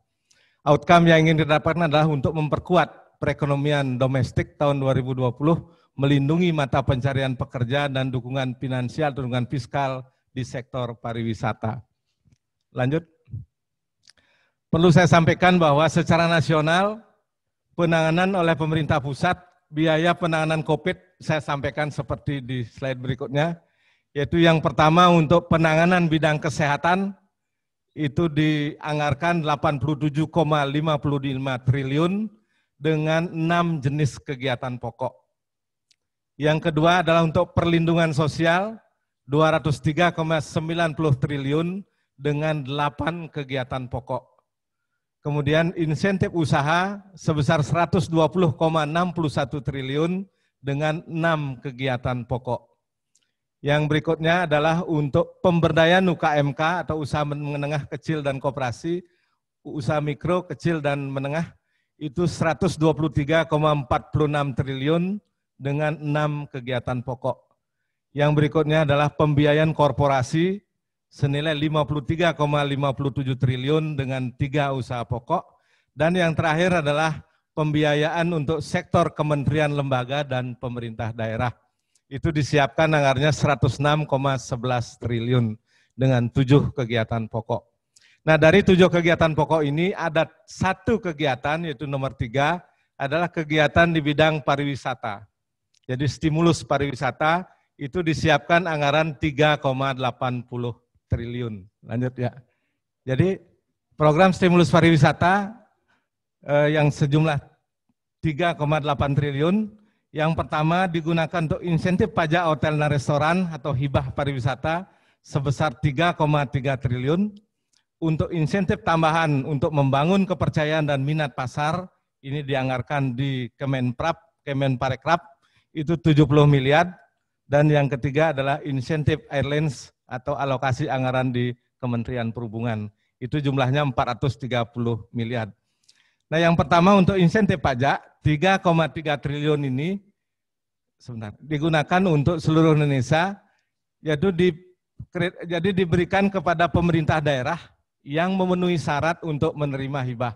Outcome yang ingin didapatkan adalah untuk memperkuat perekonomian domestik tahun 2020, melindungi mata pencarian pekerja dan dukungan finansial, dukungan fiskal di sektor pariwisata. Lanjut. Perlu saya sampaikan bahwa secara nasional penanganan oleh pemerintah pusat, biaya penanganan COVID, saya sampaikan seperti di slide berikutnya, yaitu yang pertama untuk penanganan bidang kesehatan, itu dianggarkan 87,55 triliun dengan 6 jenis kegiatan pokok. Yang kedua adalah untuk perlindungan sosial, 203,90 triliun dengan 8 kegiatan pokok. Kemudian insentif usaha sebesar 120,61 triliun dengan 6 kegiatan pokok. Yang berikutnya adalah untuk pemberdayaan UKMK atau usaha menengah kecil dan koperasi, usaha mikro, kecil dan menengah, itu 123,46 triliun dengan 6 kegiatan pokok. Yang berikutnya adalah pembiayaan korporasi senilai 53,57 triliun dengan 3 usaha pokok. Dan yang terakhir adalah pembiayaan untuk sektor kementerian lembaga dan pemerintah daerah. Itu disiapkan anggarannya 106,11 triliun dengan 7 kegiatan pokok. Nah dari 7 kegiatan pokok ini ada 1 kegiatan yaitu nomor 3 adalah kegiatan di bidang pariwisata. Jadi stimulus pariwisata itu disiapkan anggaran 3,80 triliun. Lanjut ya. Jadi program stimulus pariwisata yang sejumlah 3,8 triliun. Yang pertama digunakan untuk insentif pajak hotel dan restoran atau hibah pariwisata sebesar 3,3 triliun. Untuk insentif tambahan untuk membangun kepercayaan dan minat pasar, ini dianggarkan di Kemenparekraf, itu 70 miliar. Dan yang ketiga adalah insentif airlines atau alokasi anggaran di Kementerian Perhubungan. Itu jumlahnya 430 miliar. Nah yang pertama untuk insentif pajak, 3,3 triliun ini digunakan untuk seluruh Indonesia, yaitu jadi diberikan kepada pemerintah daerah yang memenuhi syarat untuk menerima hibah.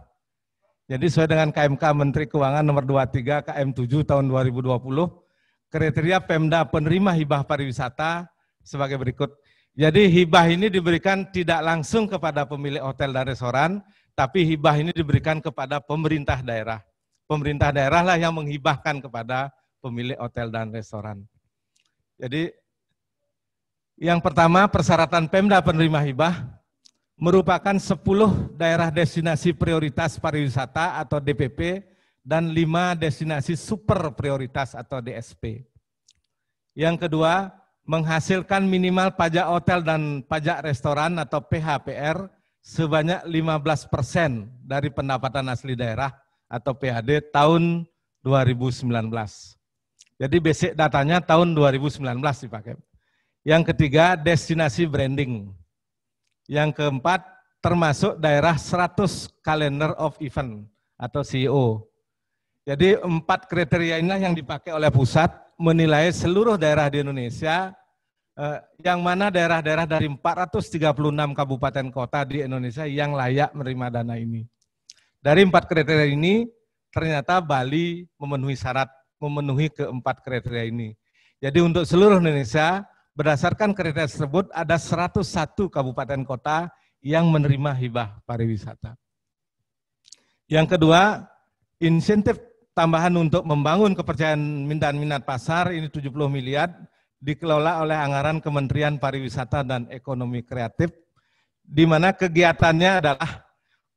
Jadi sesuai dengan KMK Menteri Keuangan nomor 23 KM7 tahun 2020, kriteria Pemda penerima hibah pariwisata sebagai berikut. Jadi hibah ini diberikan tidak langsung kepada pemilik hotel dan restoran, tapi hibah ini diberikan kepada pemerintah daerah. pemerintah daerah lah yang menghibahkan kepada pemilik hotel dan restoran. Jadi yang pertama, persyaratan Pemda penerima hibah merupakan 10 daerah destinasi prioritas pariwisata atau DPP dan 5 destinasi super prioritas atau DSP. Yang kedua, menghasilkan minimal pajak hotel dan pajak restoran atau PHPR sebanyak 15% dari pendapatan asli daerah atau PAD tahun 2019. Jadi basic datanya tahun 2019 dipakai. Yang ketiga, destinasi branding. Yang keempat, termasuk daerah 100 Calendar of Event atau CEO. Jadi 4 kriteria inilah yang dipakai oleh pusat menilai seluruh daerah di Indonesia, yang mana daerah-daerah dari 436 kabupaten kota di Indonesia yang layak menerima dana ini. Dari 4 kriteria ini, ternyata Bali memenuhi syarat, memenuhi keempat kriteria ini. Jadi untuk seluruh Indonesia, berdasarkan kriteria tersebut ada 101 kabupaten kota yang menerima hibah pariwisata. Yang kedua, insentif tambahan untuk membangun kepercayaan dan minat pasar ini 70 miliar dikelola oleh anggaran Kementerian Pariwisata dan Ekonomi Kreatif, di mana kegiatannya adalah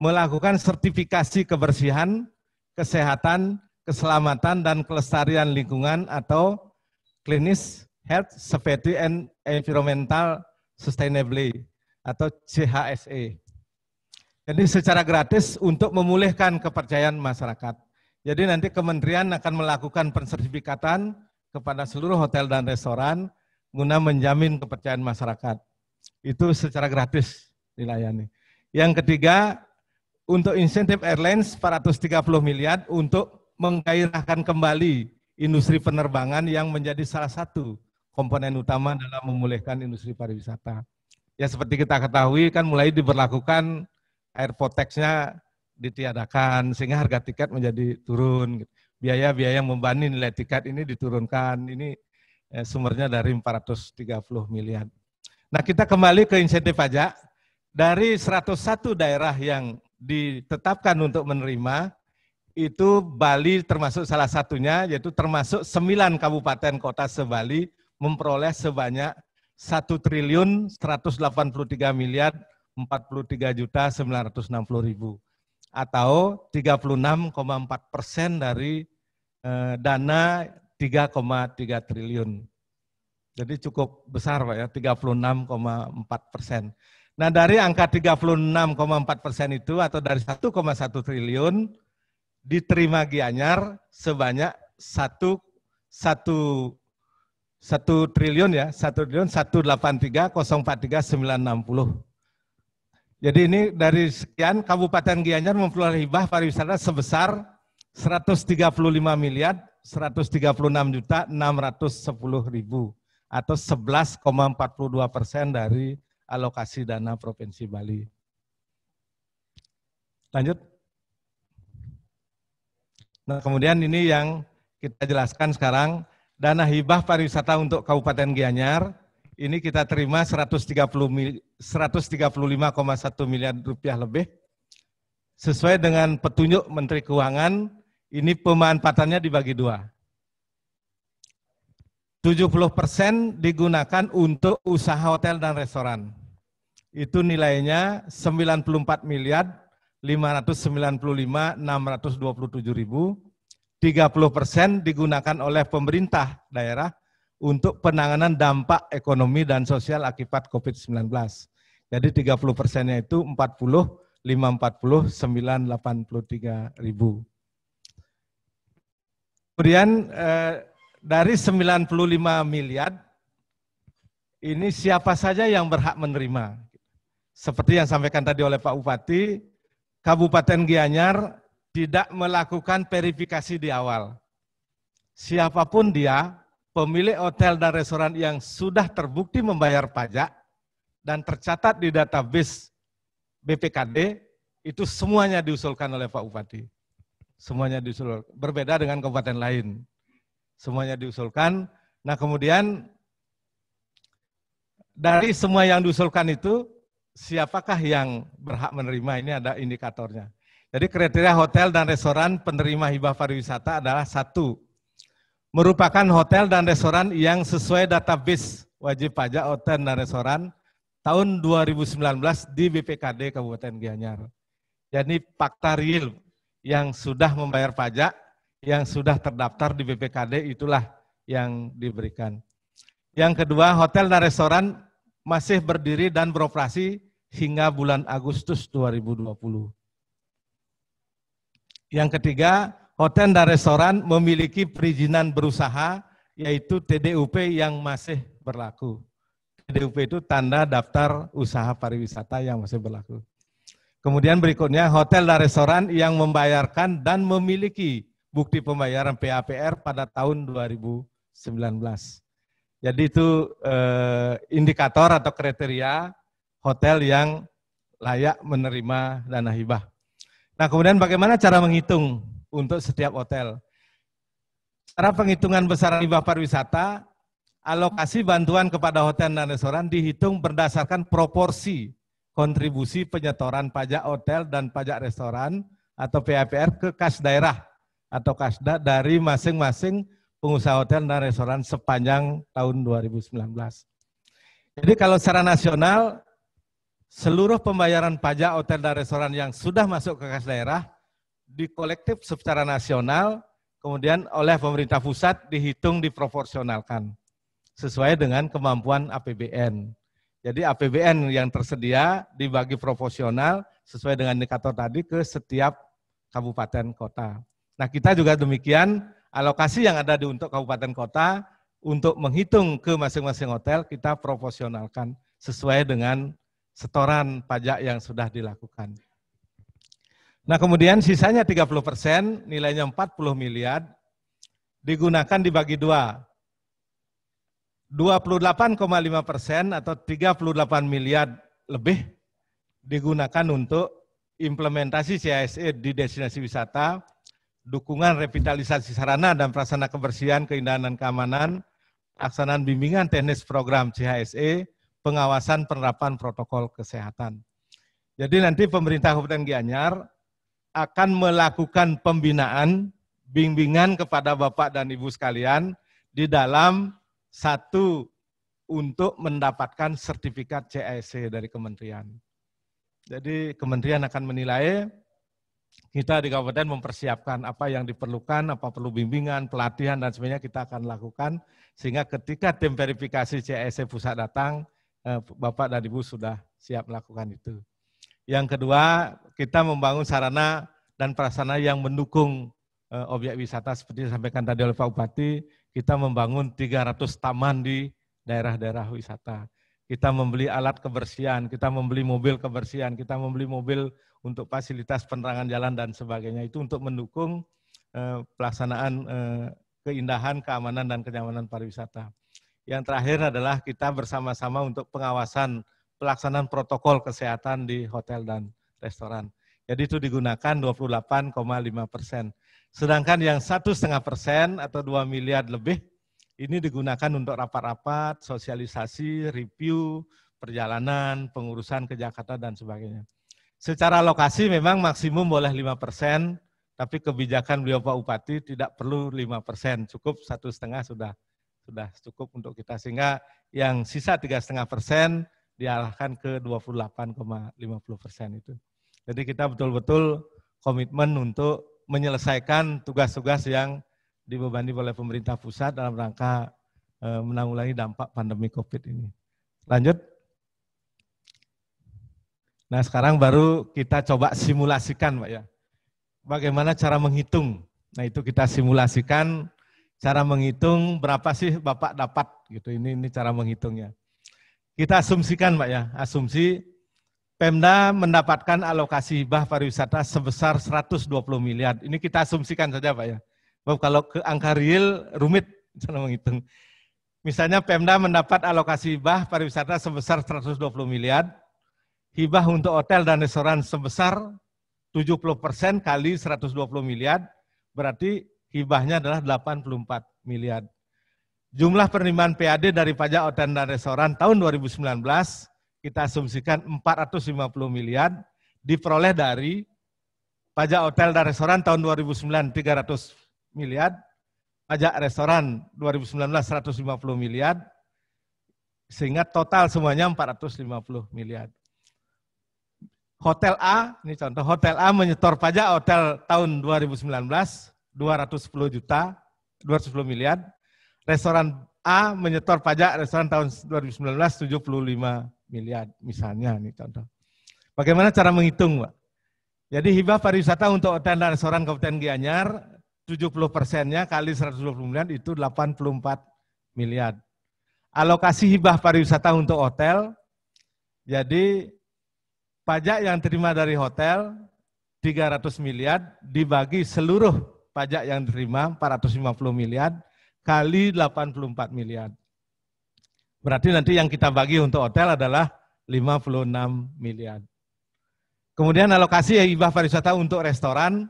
melakukan sertifikasi kebersihan, kesehatan, keselamatan, dan kelestarian lingkungan atau klinis Health, Safety, and Environmental Sustainability atau CHSE. Jadi secara gratis untuk memulihkan kepercayaan masyarakat. Jadi nanti kementerian akan melakukan pensertifikatan kepada seluruh hotel dan restoran guna menjamin kepercayaan masyarakat. Itu secara gratis dilayani. Yang ketiga, untuk insentif airlines 430 miliar untuk menggairahkan kembali industri penerbangan yang menjadi salah satu komponen utama dalam memulihkan industri pariwisata. Ya seperti kita ketahui kan mulai diberlakukan airport tax-nya ditiadakan sehingga harga tiket menjadi turun. Biaya-biaya yang membebani nilai tiket ini diturunkan. Ini sumbernya dari 430 miliar. Nah kita kembali ke insentif pajak. Dari 101 daerah yang ditetapkan untuk menerima, itu Bali termasuk salah satunya, yaitu termasuk 9 kabupaten kota se-Bali memperoleh sebanyak 1.183 miliar 43.960.000 atau 36,4% dari dana 3,3 triliun. Jadi cukup besar Pak ya, 36,4%. Nah dari angka 36,4% itu atau dari 1,1 triliun diterima Gianyar sebanyak 1 triliun ya, 1.183.043.960. Jadi ini dari sekian Kabupaten Gianyar memperoleh hibah pariwisata sebesar 135.136.610.000 atau 11,42% dari alokasi dana Provinsi Bali. Lanjut. Nah, kemudian ini yang kita jelaskan sekarang, dana hibah pariwisata untuk Kabupaten Gianyar, ini kita terima 135,1 miliar rupiah lebih. Sesuai dengan petunjuk Menteri Keuangan, ini pemanfaatannya dibagi dua. 70% digunakan untuk usaha hotel dan restoran. Itu nilainya 94.595.627.000. 30% digunakan oleh pemerintah daerah untuk penanganan dampak ekonomi dan sosial akibat COVID-19. Jadi 30%-nya itu 540, 983.000. Kemudian dari 95 miliar, ini siapa saja yang berhak menerima? Seperti yang sampaikan tadi oleh Pak Bupati, Kabupaten Gianyar tidak melakukan verifikasi di awal. Siapapun dia, pemilik hotel dan restoran yang sudah terbukti membayar pajak dan tercatat di database BPKD, itu semuanya diusulkan oleh Pak Bupati. Semuanya diusulkan, berbeda dengan kabupaten lain. Semuanya diusulkan. Nah kemudian dari semua yang diusulkan itu, siapakah yang berhak menerima? Ini ada indikatornya. Jadi kriteria hotel dan restoran penerima hibah pariwisata adalah 1, merupakan hotel dan restoran yang sesuai database wajib pajak hotel dan restoran tahun 2019 di BPKD Kabupaten Gianyar. Jadi fakta real yang sudah membayar pajak, yang sudah terdaftar di BPKD itulah yang diberikan. Yang kedua, hotel dan restoran masih berdiri dan beroperasi hingga bulan Agustus 2020. Yang ketiga, hotel dan restoran memiliki perizinan berusaha, yaitu TDUP yang masih berlaku. TDUP itu tanda daftar usaha pariwisata yang masih berlaku. Kemudian berikutnya, hotel dan restoran yang membayarkan dan memiliki bukti pembayaran PAPR pada tahun 2019. Jadi itu indikator atau kriteria hotel yang layak menerima dana hibah. Nah, kemudian bagaimana cara menghitung untuk setiap hotel? Cara penghitungan besaran hibah pariwisata, alokasi bantuan kepada hotel dan restoran dihitung berdasarkan proporsi kontribusi penyetoran pajak hotel dan pajak restoran atau PAPR ke kas daerah atau kasda dari masing-masing pengusaha hotel dan restoran sepanjang tahun 2019. Jadi kalau secara nasional, seluruh pembayaran pajak hotel dan restoran yang sudah masuk ke kas daerah dikolektif secara nasional, kemudian oleh pemerintah pusat dihitung diproporsionalkan sesuai dengan kemampuan APBN. Jadi APBN yang tersedia dibagi proporsional sesuai dengan indikator tadi ke setiap kabupaten kota. Nah, kita juga demikian, alokasi yang ada untuk kabupaten kota untuk menghitung ke masing-masing hotel kita proporsionalkan sesuai dengan setoran pajak yang sudah dilakukan. Nah, kemudian sisanya 30%, nilainya 40 miliar, digunakan dibagi 2. 28,5% atau 38 miliar lebih digunakan untuk implementasi CSE di destinasi wisata, dukungan revitalisasi sarana dan prasarana kebersihan, keindahan dan keamanan, pelaksanaan bimbingan teknis program CHSE, pengawasan penerapan protokol kesehatan. Jadi nanti pemerintah Kabupaten Gianyar akan melakukan pembinaan, bimbingan kepada Bapak dan Ibu sekalian di dalam 1 untuk mendapatkan sertifikat CSE dari kementerian. Jadi kementerian akan menilai, kita di kabupaten mempersiapkan apa yang diperlukan, apa perlu bimbingan, pelatihan dan sebagainya kita akan lakukan, sehingga ketika tim verifikasi CSE pusat datang, Bapak dan Ibu sudah siap melakukan itu. Yang kedua, kita membangun sarana dan prasarana yang mendukung objek wisata seperti disampaikan tadi oleh Pak Bupati, kita membangun 300 taman di daerah-daerah wisata. Kita membeli alat kebersihan, kita membeli mobil kebersihan, kita membeli mobil untuk fasilitas penerangan jalan dan sebagainya. Itu untuk mendukung pelaksanaan keindahan, keamanan, dan kenyamanan pariwisata. Yang terakhir adalah kita bersama-sama untuk pengawasan pelaksanaan protokol kesehatan di hotel dan restoran. Jadi itu digunakan 28,5%. Sedangkan yang 1,5% atau 2 miliar lebih ini digunakan untuk rapat-rapat, sosialisasi, review, perjalanan, pengurusan ke Jakarta dan sebagainya. Secara lokasi memang maksimum boleh 5%, tapi kebijakan beliau Pak Bupati tidak perlu 5%, cukup 1,5% sudah cukup untuk kita, sehingga yang sisa 3,5% diarahkan ke 28,50% itu. Jadi kita betul-betul komitmen untuk menyelesaikan tugas-tugas yang dibebani oleh pemerintah pusat dalam rangka menanggulangi dampak pandemi COVID ini. Lanjut. Nah, sekarang baru kita coba simulasikan, Pak ya. Bagaimana cara menghitung? Nah, itu kita simulasikan cara menghitung berapa sih Bapak dapat gitu. Ini cara menghitungnya. Kita asumsikan, Pak ya, asumsi Pemda mendapatkan alokasi hibah pariwisata sebesar 120 miliar. Ini kita asumsikan saja, Pak ya. Kalau ke angka real rumit cara menghitung. Misalnya Pemda mendapat alokasi hibah pariwisata sebesar 120 miliar. Hibah untuk hotel dan restoran sebesar 70% kali 120 miliar, berarti hibahnya adalah 84 miliar. Jumlah penerimaan PAD dari pajak hotel dan restoran tahun 2019 kita asumsikan 450 miliar diperoleh dari pajak hotel dan restoran tahun 2009 300 miliar, pajak restoran 2019 150 miliar, sehingga total semuanya 450 miliar. Hotel A, ini contoh, Hotel A menyetor pajak hotel tahun 2019 210 miliar, restoran A menyetor pajak restoran tahun 2019 75 miliar, misalnya ini contoh. Bagaimana cara menghitung, Pak? Jadi hibah pariwisata untuk hotel dan restoran Kabupaten Gianyar 70%-nya kali 120 miliar itu 84 miliar. Alokasi hibah pariwisata untuk hotel, jadi pajak yang terima dari hotel 300 miliar dibagi seluruh pajak yang diterima 450 miliar kali 84 miliar. Berarti nanti yang kita bagi untuk hotel adalah 56 miliar. Kemudian alokasi hibah pariwisata untuk restoran,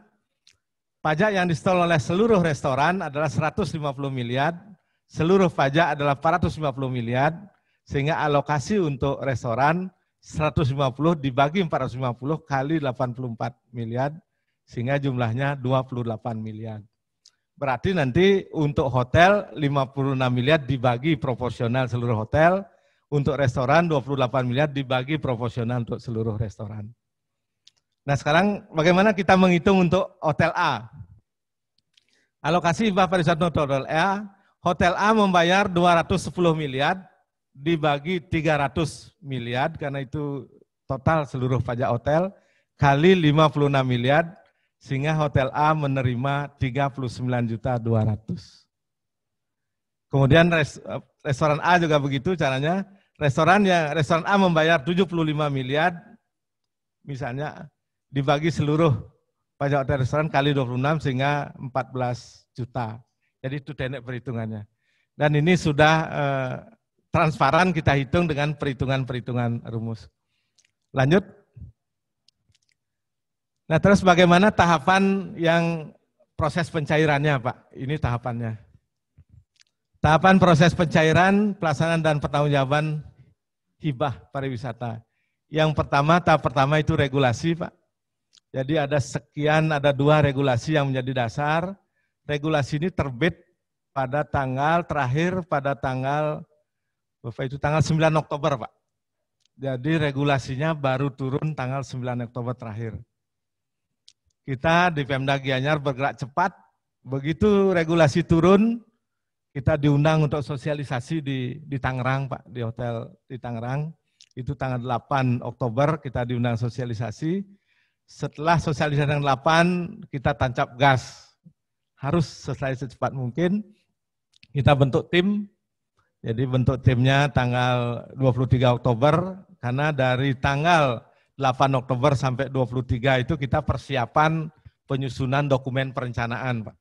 pajak yang disetor oleh seluruh restoran adalah 150 miliar, seluruh pajak adalah 450 miliar, sehingga alokasi untuk restoran 150 dibagi 450 kali 84 miliar, sehingga jumlahnya 28 miliar. Berarti nanti untuk hotel 56 miliar dibagi proporsional seluruh hotel, untuk restoran 28 miliar dibagi proporsional untuk seluruh restoran. Nah sekarang bagaimana kita menghitung untuk hotel A? Alokasi hibah pariwisata untuk hotel A membayar 210 miliar, dibagi 300 miliar, karena itu total seluruh pajak hotel, kali 56 miliar, sehingga hotel A menerima 39.200. Kemudian restoran A juga begitu caranya, restoran A membayar 75 miliar, misalnya dibagi seluruh pajak hotel restoran kali 26 sehingga 14 juta. Jadi itu teknik perhitungannya. Dan ini sudah transparan kita hitung dengan perhitungan-perhitungan rumus. Lanjut. Nah terus bagaimana tahapan yang proses pencairannya Pak? Ini tahapannya. Tahapan proses pencairan, pelaksanaan dan pertanggungjawaban hibah pariwisata. Yang pertama, tahap pertama itu regulasi Pak. Jadi ada 2 regulasi yang menjadi dasar. Regulasi ini terbit pada terakhir pada tanggal 9 Oktober Pak. Jadi regulasinya baru turun tanggal 9 Oktober terakhir. Kita di Pemda Gianyar bergerak cepat, begitu regulasi turun, kita diundang untuk sosialisasi di Tangerang Pak, di hotel di Tangerang. Itu tanggal 8 Oktober kita diundang sosialisasi. Setelah sosialisasi tanggal 8, kita tancap gas. Harus selesai secepat mungkin. Kita bentuk tim. Jadi bentuk timnya tanggal 23 Oktober, karena dari tanggal 8 Oktober sampai 23 itu kita persiapan penyusunan dokumen perencanaan, Pak.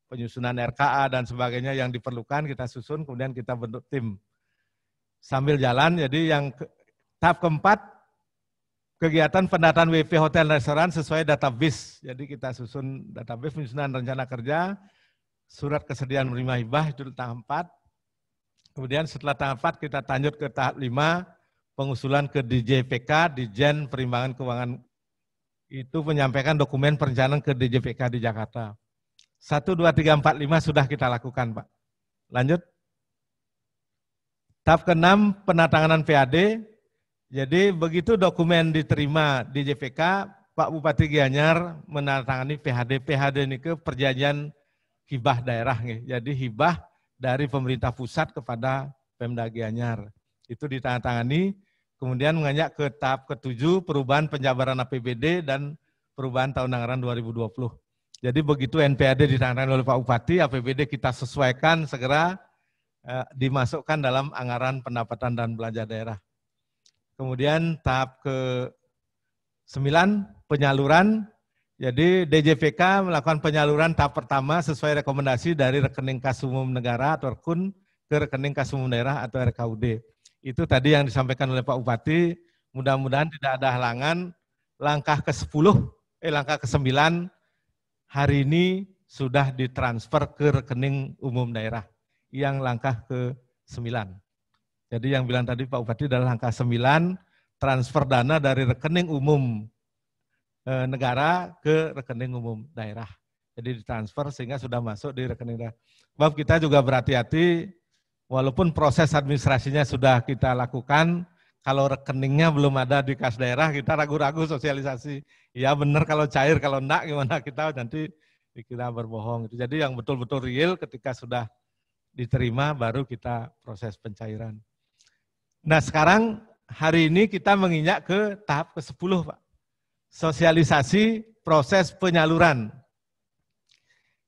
Penyusunan RKA dan sebagainya yang diperlukan kita susun, kemudian kita bentuk tim. Sambil jalan, jadi yang tahap keempat, kegiatan pendataan WP hotel restoran sesuai database. Jadi kita susun database, penyusunan rencana kerja, surat kesediaan menerima hibah, itu tahap 4. Kemudian setelah tahap 4 kita lanjut ke tahap 5, pengusulan ke DJPK, Dijen Perimbangan Keuangan, itu menyampaikan dokumen perencanaan ke DJPK di Jakarta. 1, 2, 3, 4, 5 sudah kita lakukan Pak. Lanjut. Tahap ke-6, penandatanganan PAD. Jadi begitu dokumen diterima di JPK, Pak Bupati Gianyar menandatangani PHD. PHD ini ke perjanjian hibah daerah. Jadi hibah dari pemerintah pusat kepada Pemda Gianyar. Itu ditandatangani, kemudian mengajak ke tahap ke-7, perubahan penjabaran APBD dan perubahan tahun anggaran 2020. Jadi begitu NPAD ditandatangani oleh Pak Bupati, APBD kita sesuaikan segera dimasukkan dalam anggaran pendapatan dan belanja daerah. Kemudian tahap ke-9, penyaluran. Jadi DJPK melakukan penyaluran tahap pertama sesuai rekomendasi dari rekening kas umum negara atau RKUN ke rekening kas umum daerah atau RKUD. Itu tadi yang disampaikan oleh Pak Bupati, mudah-mudahan tidak ada halangan. Langkah langkah ke-9 hari ini sudah ditransfer ke rekening umum daerah. Yang langkah ke-9. Jadi yang bilang tadi Pak Bupati adalah langkah 9, transfer dana dari rekening umum negara ke rekening umum daerah. Jadi ditransfer sehingga sudah masuk di rekening daerah. Sebab kita juga berhati-hati, walaupun proses administrasinya sudah kita lakukan, kalau rekeningnya belum ada di kas daerah, kita ragu-ragu sosialisasi. Ya benar kalau cair, kalau enggak gimana kita nanti dikira berbohong. Jadi yang betul-betul real ketika sudah diterima baru kita proses pencairan. Nah sekarang hari ini kita menginjak ke tahap ke-10 Pak. Sosialisasi proses penyaluran.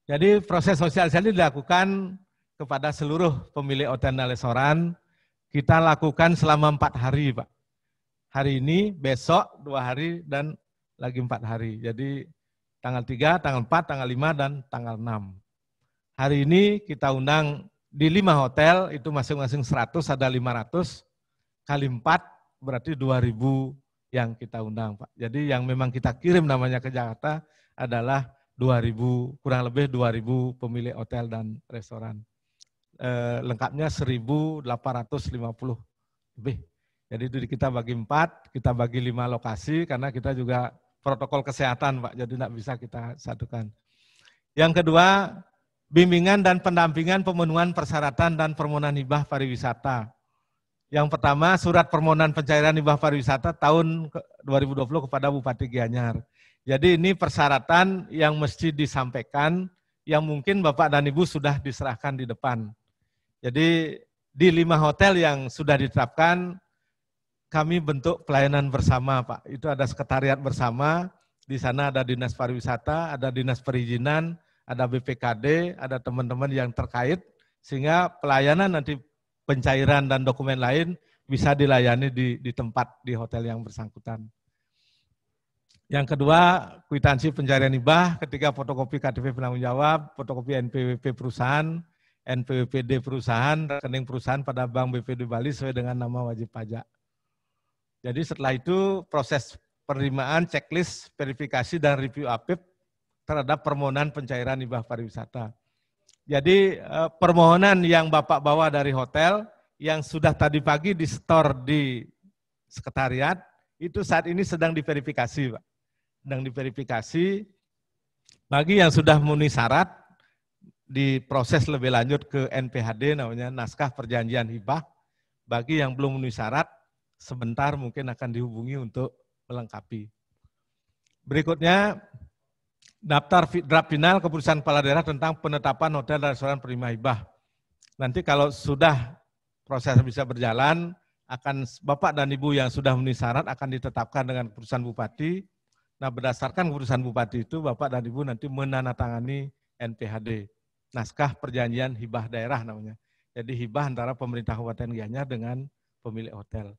Jadi proses sosialisasi dilakukan kepada seluruh pemilik hotel dan restoran. Kita lakukan selama 4 hari Pak. Hari ini, besok 2 hari dan lagi 4 hari. Jadi tanggal 3, tanggal 4, tanggal 5, dan tanggal 6. Hari ini kita undang di 5 hotel, itu masing-masing 100, ada 500, kali 4 berarti 2.000 yang kita undang Pak. Jadi yang memang kita kirim namanya ke Jakarta adalah 2.000, kurang lebih 2.000 pemilik hotel dan restoran. Lengkapnya 1.850 lebih. Jadi itu kita bagi 4, kita bagi 5 lokasi karena kita juga protokol kesehatan Pak, jadi tidak bisa kita satukan. Yang kedua, bimbingan dan pendampingan pemenuhan persyaratan dan permohonan hibah pariwisata. Yang pertama, surat permohonan pencairan hibah pariwisata tahun 2020 kepada Bupati Gianyar. Jadi ini persyaratan yang mesti disampaikan, yang mungkin Bapak dan Ibu sudah diserahkan di depan. Jadi di 5 hotel yang sudah diterapkan, kami bentuk pelayanan bersama Pak. Itu ada sekretariat bersama, di sana ada Dinas Pariwisata, ada Dinas Perizinan, ada BPKD, ada teman-teman yang terkait, sehingga pelayanan nanti pencairan dan dokumen lain bisa dilayani di tempat di hotel yang bersangkutan. Yang kedua, kwitansi pencairan hibah ketika fotokopi KTP penanggung jawab, fotokopi NPWP perusahaan, NPWPD perusahaan, rekening perusahaan pada Bank BPD Bali sesuai dengan nama wajib pajak. Jadi setelah itu proses penerimaan, checklist, verifikasi, dan review APIP terhadap permohonan pencairan hibah pariwisata. Jadi permohonan yang Bapak bawa dari hotel, yang sudah tadi pagi di store di sekretariat, itu saat ini sedang diverifikasi Pak. Sedang diverifikasi, bagi yang sudah memenuhi syarat, diproses lebih lanjut ke NPHD, namanya naskah perjanjian hibah. Bagi yang belum memenuhi syarat, sebentar mungkin akan dihubungi untuk melengkapi. Berikutnya, daftar draft final keputusan kepala daerah tentang penetapan hotel dan restoran penerima hibah. Nanti kalau sudah proses bisa berjalan, akan Bapak dan Ibu yang sudah memenuhi syarat akan ditetapkan dengan keputusan Bupati. Nah berdasarkan keputusan Bupati itu, Bapak dan Ibu nanti menandatangani NPHD. Naskah perjanjian hibah daerah namanya. Jadi hibah antara pemerintah Kabupaten Gianyar dengan pemilik hotel.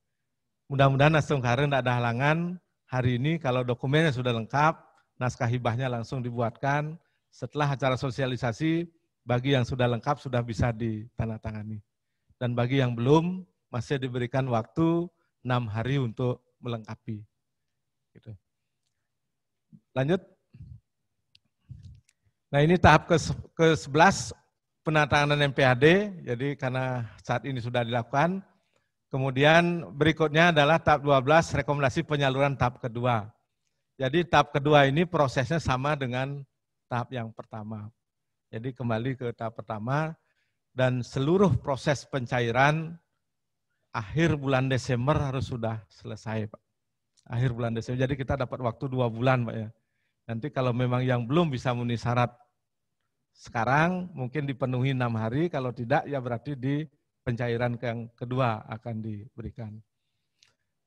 Mudah-mudahan langsung karena tidak ada halangan, hari ini kalau dokumennya sudah lengkap, naskah hibahnya langsung dibuatkan. Setelah acara sosialisasi, bagi yang sudah lengkap sudah bisa ditandatangani. Dan bagi yang belum, masih diberikan waktu 6 hari untuk melengkapi. Gitu. Lanjut. Nah ini tahap ke-11 penandatanganan MPHD, jadi karena saat ini sudah dilakukan. Kemudian berikutnya adalah tahap 12 rekomendasi penyaluran tahap kedua. Jadi tahap kedua ini prosesnya sama dengan tahap yang pertama. Jadi kembali ke tahap pertama dan seluruh proses pencairan akhir bulan Desember harus sudah selesai Pak. Akhir bulan Desember, jadi kita dapat waktu 2 bulan Pak ya. Nanti kalau memang yang belum bisa memenuhi syarat sekarang mungkin dipenuhi 6 hari, kalau tidak ya berarti di pencairan yang kedua akan diberikan.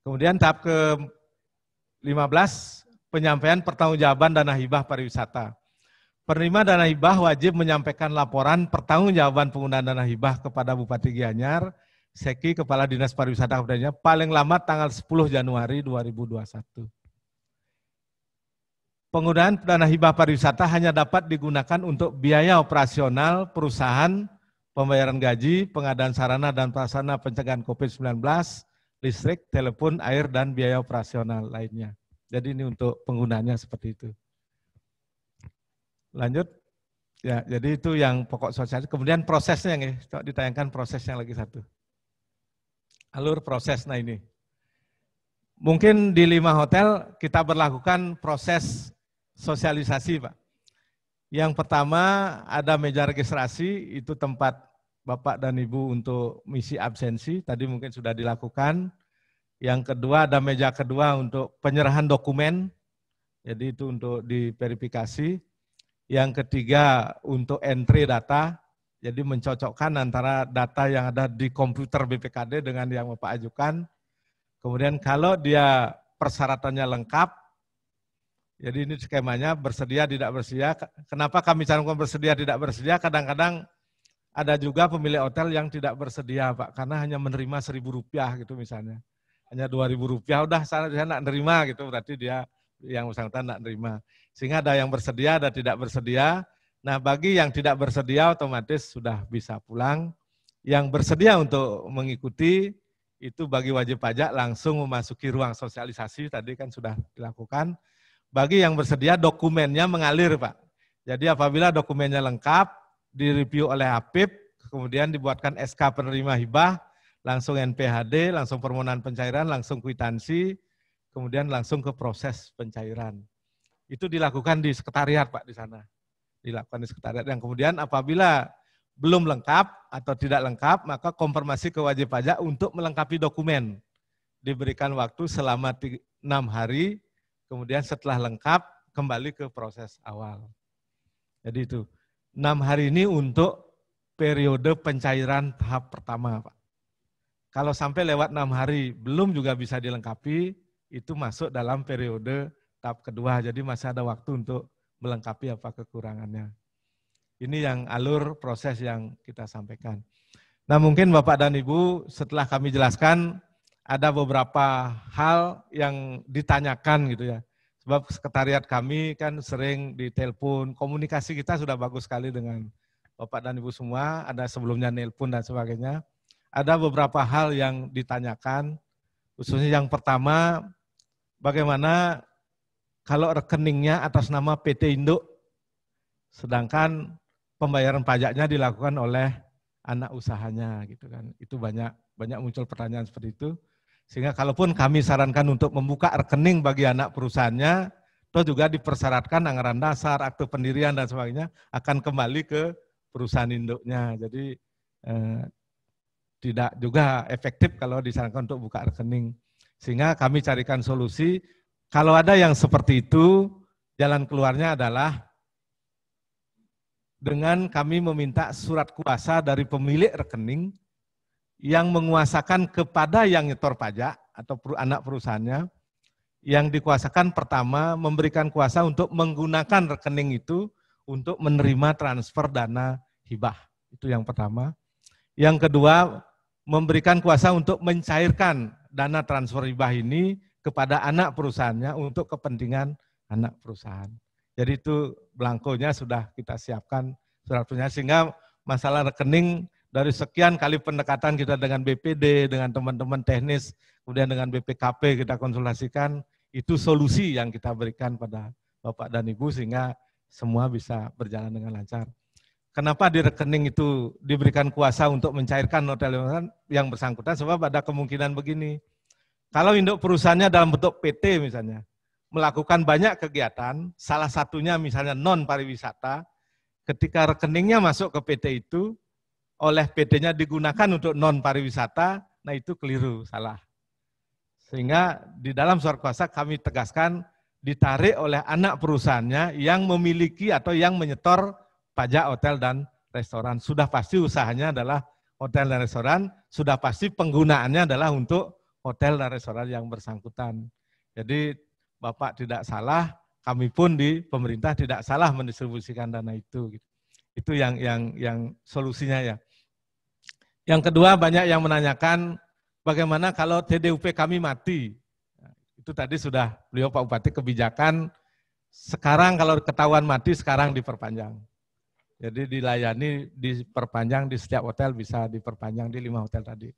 Kemudian tahap ke-15 penyampaian pertanggungjawaban dana hibah pariwisata. Penerima dana hibah wajib menyampaikan laporan pertanggungjawaban penggunaan dana hibah kepada Bupati Gianyar, Seki Kepala Dinas Pariwisata Kabupaten Gianyar paling lambat tanggal 10 Januari 2021. Penggunaan dana hibah pariwisata hanya dapat digunakan untuk biaya operasional perusahaan, pembayaran gaji, pengadaan sarana dan prasarana pencegahan COVID-19, listrik, telepon, air, dan biaya operasional lainnya. Jadi ini untuk penggunaannya seperti itu. Lanjut. Ya, jadi itu yang pokok sosial. Kemudian prosesnya, ya, coba ditayangkan prosesnya lagi satu. Alur proses, nah ini. mungkin di 5 hotel kita berlakukan proses sosialisasi, Pak. Yang pertama ada meja registrasi, itu tempat Bapak dan Ibu untuk misi absensi, tadi mungkin sudah dilakukan. Yang kedua ada meja kedua untuk penyerahan dokumen, jadi itu untuk diverifikasi. Yang ketiga untuk entry data, jadi mencocokkan antara data yang ada di komputer BPKD dengan yang Bapak ajukan. Kemudian kalau dia persyaratannya lengkap, jadi ini skemanya bersedia tidak bersedia. Kenapa kami cantumkan bersedia tidak bersedia? Kadang-kadang ada juga pemilik hotel yang tidak bersedia, Pak, karena hanya menerima Rp1.000 gitu misalnya. Hanya Rp2.000, udah saya nak nerima gitu, berarti dia yang bersangkutan nak nerima. Sehingga ada yang bersedia, ada tidak bersedia. Nah, bagi yang tidak bersedia otomatis sudah bisa pulang. Yang bersedia untuk mengikuti, itu bagi wajib pajak langsung memasuki ruang sosialisasi, tadi kan sudah dilakukan. Bagi yang bersedia dokumennya mengalir, Pak. Jadi apabila dokumennya lengkap, direview oleh APIP, kemudian dibuatkan SK penerima hibah, langsung NPHD, langsung permohonan pencairan, langsung kwitansi, kemudian langsung ke proses pencairan. Itu dilakukan di sekretariat, Pak, di sana. Dilakukan di sekretariat. Yang kemudian apabila belum lengkap atau tidak lengkap, maka konfirmasi ke wajib pajak untuk melengkapi dokumen. Diberikan waktu selama 6 hari, kemudian setelah lengkap kembali ke proses awal. Jadi itu, 6 hari ini untuk periode pencairan tahap pertama, Pak. Kalau sampai lewat 6 hari belum juga bisa dilengkapi, itu masuk dalam periode tahap kedua, jadi masih ada waktu untuk melengkapi apa kekurangannya. Ini yang alur proses yang kita sampaikan. Nah, mungkin Bapak dan Ibu setelah kami jelaskan ada beberapa hal yang ditanyakan gitu ya. Sebab sekretariat kami kan sering ditelepon, komunikasi kita sudah bagus sekali dengan Bapak dan Ibu semua, ada sebelumnya nelpon dan sebagainya. Ada beberapa hal yang ditanyakan, khususnya yang pertama, bagaimana kalau rekeningnya atas nama PT Induk, sedangkan pembayaran pajaknya dilakukan oleh anak usahanya gitu kan. Itu banyak muncul pertanyaan seperti itu. Sehingga kalaupun kami sarankan untuk membuka rekening bagi anak perusahaannya, toh juga dipersyaratkan anggaran dasar, akte pendirian dan sebagainya akan kembali ke perusahaan induknya. Jadi tidak juga efektif kalau disarankan untuk buka rekening. Sehingga kami carikan solusi, kalau ada yang seperti itu, jalan keluarnya adalah dengan kami meminta surat kuasa dari pemilik rekening yang menguasakan kepada yang nyetor pajak atau anak perusahaannya, yang dikuasakan pertama memberikan kuasa untuk menggunakan rekening itu untuk menerima transfer dana hibah. Itu yang pertama. Yang kedua, memberikan kuasa untuk mencairkan dana transfer hibah ini kepada anak perusahaannya untuk kepentingan anak perusahaan. Jadi itu belangkonya sudah kita siapkan surat punya, sehingga masalah rekening dari sekian kali pendekatan kita dengan BPD, dengan teman-teman teknis, kemudian dengan BPKP kita konsultasikan, itu solusi yang kita berikan pada Bapak dan Ibu sehingga semua bisa berjalan dengan lancar. Kenapa di rekening itu diberikan kuasa untuk mencairkan hotel yang bersangkutan? Sebab ada kemungkinan begini, kalau induk perusahaannya dalam bentuk PT misalnya, melakukan banyak kegiatan, salah satunya misalnya non pariwisata, ketika rekeningnya masuk ke PT itu, oleh PT-nya digunakan untuk non pariwisata, nah itu keliru, salah. Sehingga di dalam surat kuasa kami tegaskan ditarik oleh anak perusahaannya yang memiliki atau yang menyetor pajak hotel dan restoran. Sudah pasti usahanya adalah hotel dan restoran, sudah pasti penggunaannya adalah untuk hotel dan restoran yang bersangkutan. Jadi Bapak tidak salah, kami pun di pemerintah tidak salah mendistribusikan dana itu. Itu yang solusinya ya. Yang kedua, banyak yang menanyakan bagaimana kalau TDUP kami mati. Itu tadi sudah beliau Pak Bupati kebijakan, sekarang kalau ketahuan mati sekarang diperpanjang. Jadi dilayani, diperpanjang di setiap hotel, bisa diperpanjang di 5 hotel tadi.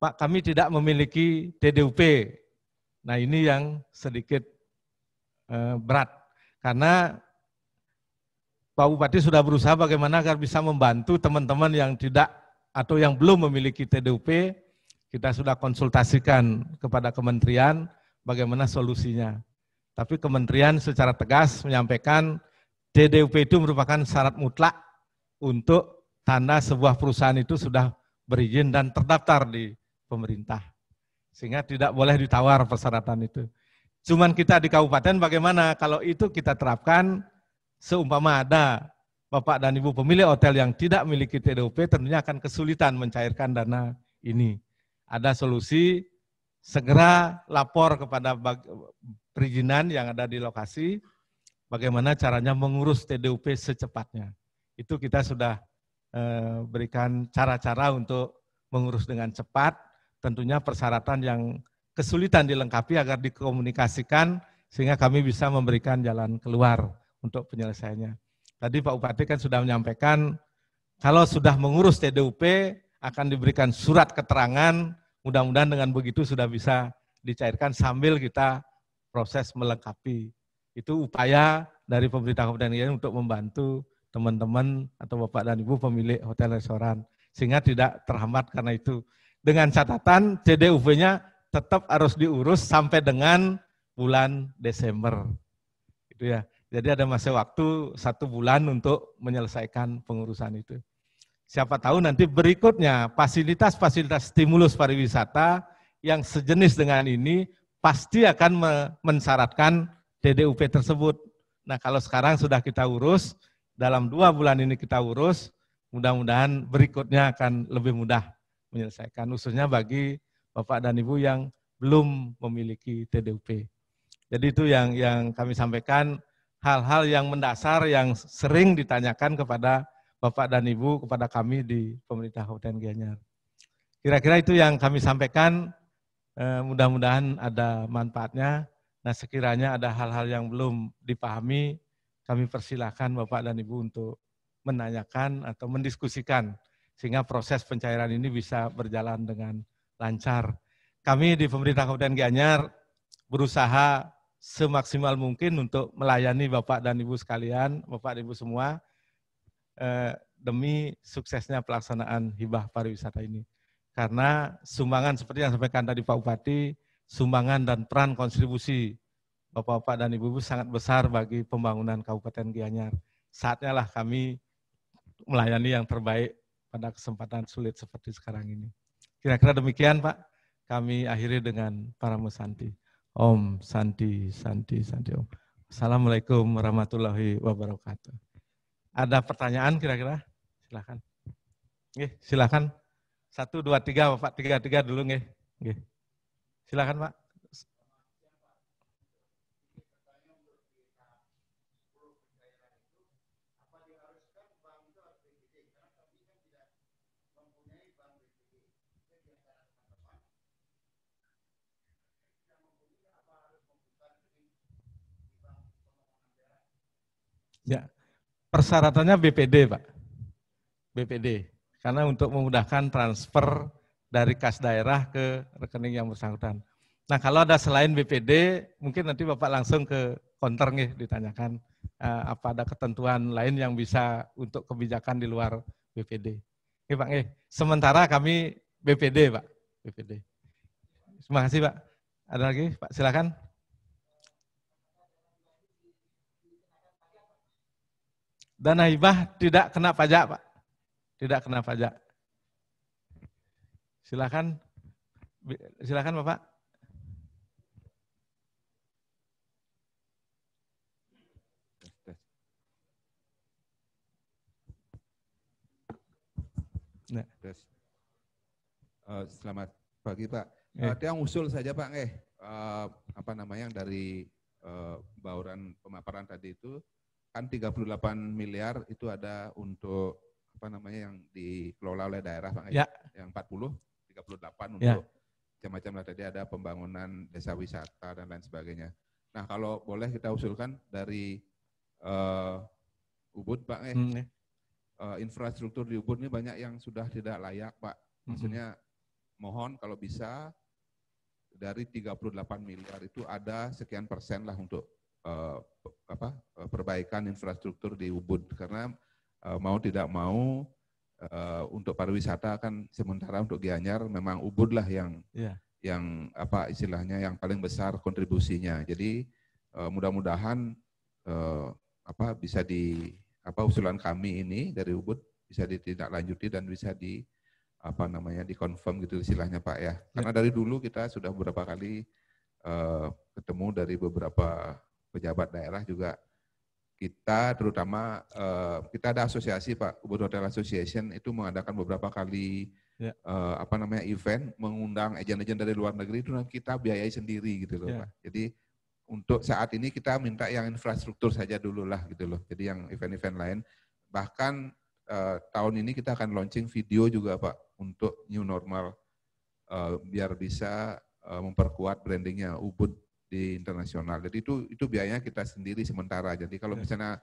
Pak, kami tidak memiliki TDUP. Nah ini yang sedikit berat, karena Pak Bupati sudah berusaha bagaimana agar bisa membantu teman-teman yang tidak atau yang belum memiliki TDUP. Kita sudah konsultasikan kepada kementerian bagaimana solusinya. Tapi kementerian secara tegas menyampaikan TDUP itu merupakan syarat mutlak untuk tanda sebuah perusahaan itu sudah berizin dan terdaftar di pemerintah. Sehingga tidak boleh ditawar persyaratan itu. Cuman kita di kabupaten bagaimana kalau itu kita terapkan, seumpama ada Bapak dan Ibu pemilik hotel yang tidak memiliki TDUP tentunya akan kesulitan mencairkan dana ini. Ada solusi, segera lapor kepada perizinan yang ada di lokasi, bagaimana caranya mengurus TDUP secepatnya. Itu kita sudah berikan cara-cara untuk mengurus dengan cepat, tentunya persyaratan yang kesulitan dilengkapi agar dikomunikasikan sehingga kami bisa memberikan jalan keluar untuk penyelesaiannya. Tadi Pak Bupati kan sudah menyampaikan kalau sudah mengurus TDUP akan diberikan surat keterangan, mudah-mudahan dengan begitu sudah bisa dicairkan sambil kita proses melengkapi. Itu upaya dari pemerintah Kabupaten Gianyar untuk membantu teman-teman atau Bapak dan Ibu pemilik hotel restoran sehingga tidak terhambat karena itu. Dengan catatan TDUP-nya tetap harus diurus sampai dengan bulan Desember. Itu ya. Jadi ada masa waktu 1 bulan untuk menyelesaikan pengurusan itu. Siapa tahu nanti berikutnya fasilitas-fasilitas stimulus pariwisata yang sejenis dengan ini pasti akan mensyaratkan TDUP tersebut. Nah kalau sekarang sudah kita urus, dalam 2 bulan ini kita urus, mudah-mudahan berikutnya akan lebih mudah menyelesaikan, khususnya bagi Bapak dan Ibu yang belum memiliki TDUP. Jadi itu yang kami sampaikan, hal-hal yang mendasar yang sering ditanyakan kepada Bapak dan Ibu, kepada kami di pemerintah Kabupaten Gianyar. Kira-kira itu yang kami sampaikan, mudah-mudahan ada manfaatnya. Nah sekiranya ada hal-hal yang belum dipahami, kami persilakan Bapak dan Ibu untuk menanyakan atau mendiskusikan, sehingga proses pencairan ini bisa berjalan dengan lancar. Kami di pemerintah Kabupaten Gianyar berusaha semaksimal mungkin untuk melayani Bapak dan Ibu sekalian, Bapak dan Ibu semua, demi suksesnya pelaksanaan hibah pariwisata ini. Karena sumbangan seperti yang disampaikan tadi Pak Bupati, sumbangan dan peran kontribusi Bapak-Bapak dan Ibu-Ibu sangat besar bagi pembangunan Kabupaten Gianyar. Saatnya lah kami melayani yang terbaik pada kesempatan sulit seperti sekarang ini. Kira-kira demikian Pak, kami akhiri dengan para musanti. Om Santi, Santi, Santi Om. Assalamualaikum warahmatullahi wabarakatuh. Ada pertanyaan kira-kira? Silakan. Nggih, silakan. 1, 2, 3, Bapak 3 dulu nggih. Nggih. Silakan Pak. Ya, persyaratannya BPD Pak, BPD. Karena untuk memudahkan transfer dari kas daerah ke rekening yang bersangkutan. Nah kalau ada selain BPD, mungkin nanti Bapak langsung ke konter nih ditanyakan apa ada ketentuan lain yang bisa untuk kebijakan di luar BPD. Oke Pak, sementara kami BPD Pak, BPD. Terima kasih Pak. Ada lagi Pak, silakan. Dana hibah tidak kena pajak, Pak. Tidak kena pajak. Silakan Bapak. Nah. Selamat pagi Pak. Ada yang usul saja Pak, apa namanya yang dari bauran pemaparan tadi itu. Kan 38 miliar itu ada untuk apa namanya yang dikelola oleh daerah Pak, ya. Yang 38 untuk macam-macam lah, tadi ada pembangunan desa wisata dan lain sebagainya. Nah kalau boleh kita usulkan dari Ubud Pak, infrastruktur di Ubud ini banyak yang sudah tidak layak Pak. Maksudnya mohon kalau bisa dari 38 miliar itu ada sekian persen lah untuk perbaikan infrastruktur di Ubud, karena mau tidak mau untuk pariwisata kan sementara untuk Gianyar memang Ubud lah yang apa istilahnya yang paling besar kontribusinya. Jadi mudah-mudahan bisa usulan kami ini dari Ubud bisa ditindaklanjuti dan bisa dikonfirm gitu istilahnya Pak ya. Karena dari dulu kita sudah beberapa kali ketemu dari beberapa pejabat daerah juga. Kita terutama kita ada asosiasi Pak, Ubud Hotel Association itu mengadakan beberapa kali event, mengundang agen-agen dari luar negeri itu kita biayai sendiri gitu loh Pak. Jadi untuk saat ini kita minta yang infrastruktur saja dulu lah gitu loh. Jadi yang event-event lain, bahkan tahun ini kita akan launching video juga Pak untuk new normal biar bisa memperkuat brandingnya Ubud di internasional. Jadi itu biayanya kita sendiri sementara. Jadi kalau misalnya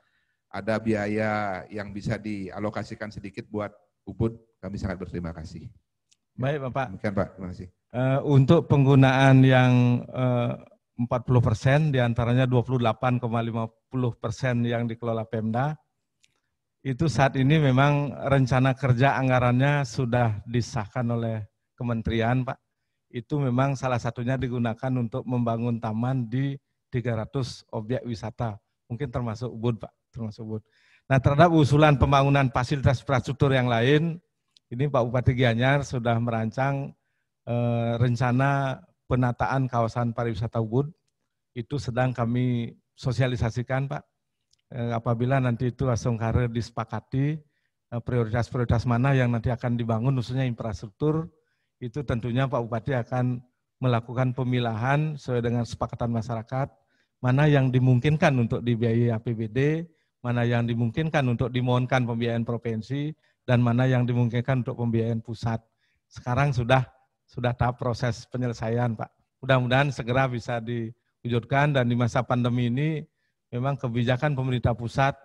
ada biaya yang bisa dialokasikan sedikit buat Ubud, kami sangat berterima kasih. Baik Bapak. Demikian Pak, terima kasih. Untuk penggunaan yang 40%, diantaranya 28,50% yang dikelola Pemda, itu saat ini memang rencana kerja anggarannya sudah disahkan oleh kementerian Pak. Itu memang salah satunya digunakan untuk membangun taman di 300 objek wisata. Mungkin termasuk Ubud Pak, termasuk Ubud. Nah terhadap usulan pembangunan fasilitas infrastruktur yang lain, ini Pak Bupati Gianyar sudah merancang rencana penataan kawasan pariwisata Ubud. Itu sedang kami sosialisasikan Pak. Apabila nanti itu Asongkare disepakati prioritas-prioritas mana yang nanti akan dibangun, khususnya infrastruktur, itu tentunya Pak Bupati akan melakukan pemilahan sesuai dengan kesepakatan masyarakat, mana yang dimungkinkan untuk dibiayai APBD, mana yang dimungkinkan untuk dimohonkan pembiayaan provinsi, dan mana yang dimungkinkan untuk pembiayaan pusat. Sekarang sudah tahap proses penyelesaian Pak. Mudah-mudahan segera bisa diwujudkan, dan di masa pandemi ini memang kebijakan pemerintah pusat,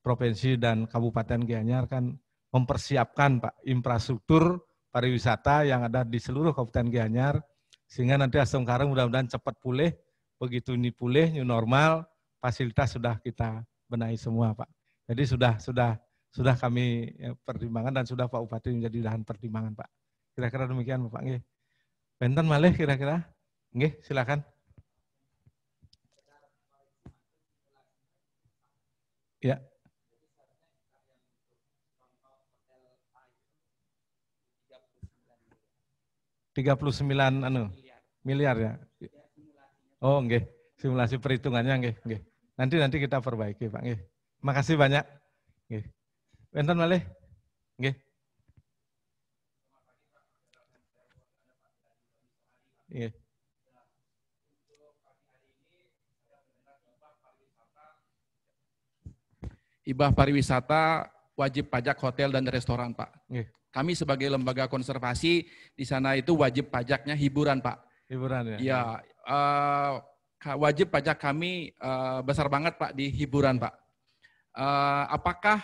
provinsi, dan Kabupaten Gianyar kan mempersiapkan Pak infrastruktur pariwisata yang ada di seluruh Kabupaten Gianyar, sehingga nanti Asongkare mudah-mudahan cepat pulih. Begitu ini pulih, new normal, fasilitas sudah kita benahi semua Pak. Jadi sudah kami pertimbangkan dan sudah Pak Bupati menjadi bahan pertimbangan Pak. Kira-kira demikian Bapak. Nggih. Benten malih kira-kira. Nggih, silakan. Ya. 39 miliar ya. Oh, nggih. Simulasi perhitungannya nggih, nggih. Nanti kita perbaiki, Pak, nggih. Makasih banyak. Nggih. Benten malih. Nggih. Nggih. Hibah pariwisata wajib pajak hotel dan restoran, Pak. Nggih. Kami sebagai lembaga konservasi di sana itu wajib pajaknya hiburan, Pak. Hiburan ya? Iya, wajib pajak kami besar banget, Pak, di hiburan, Pak. Apakah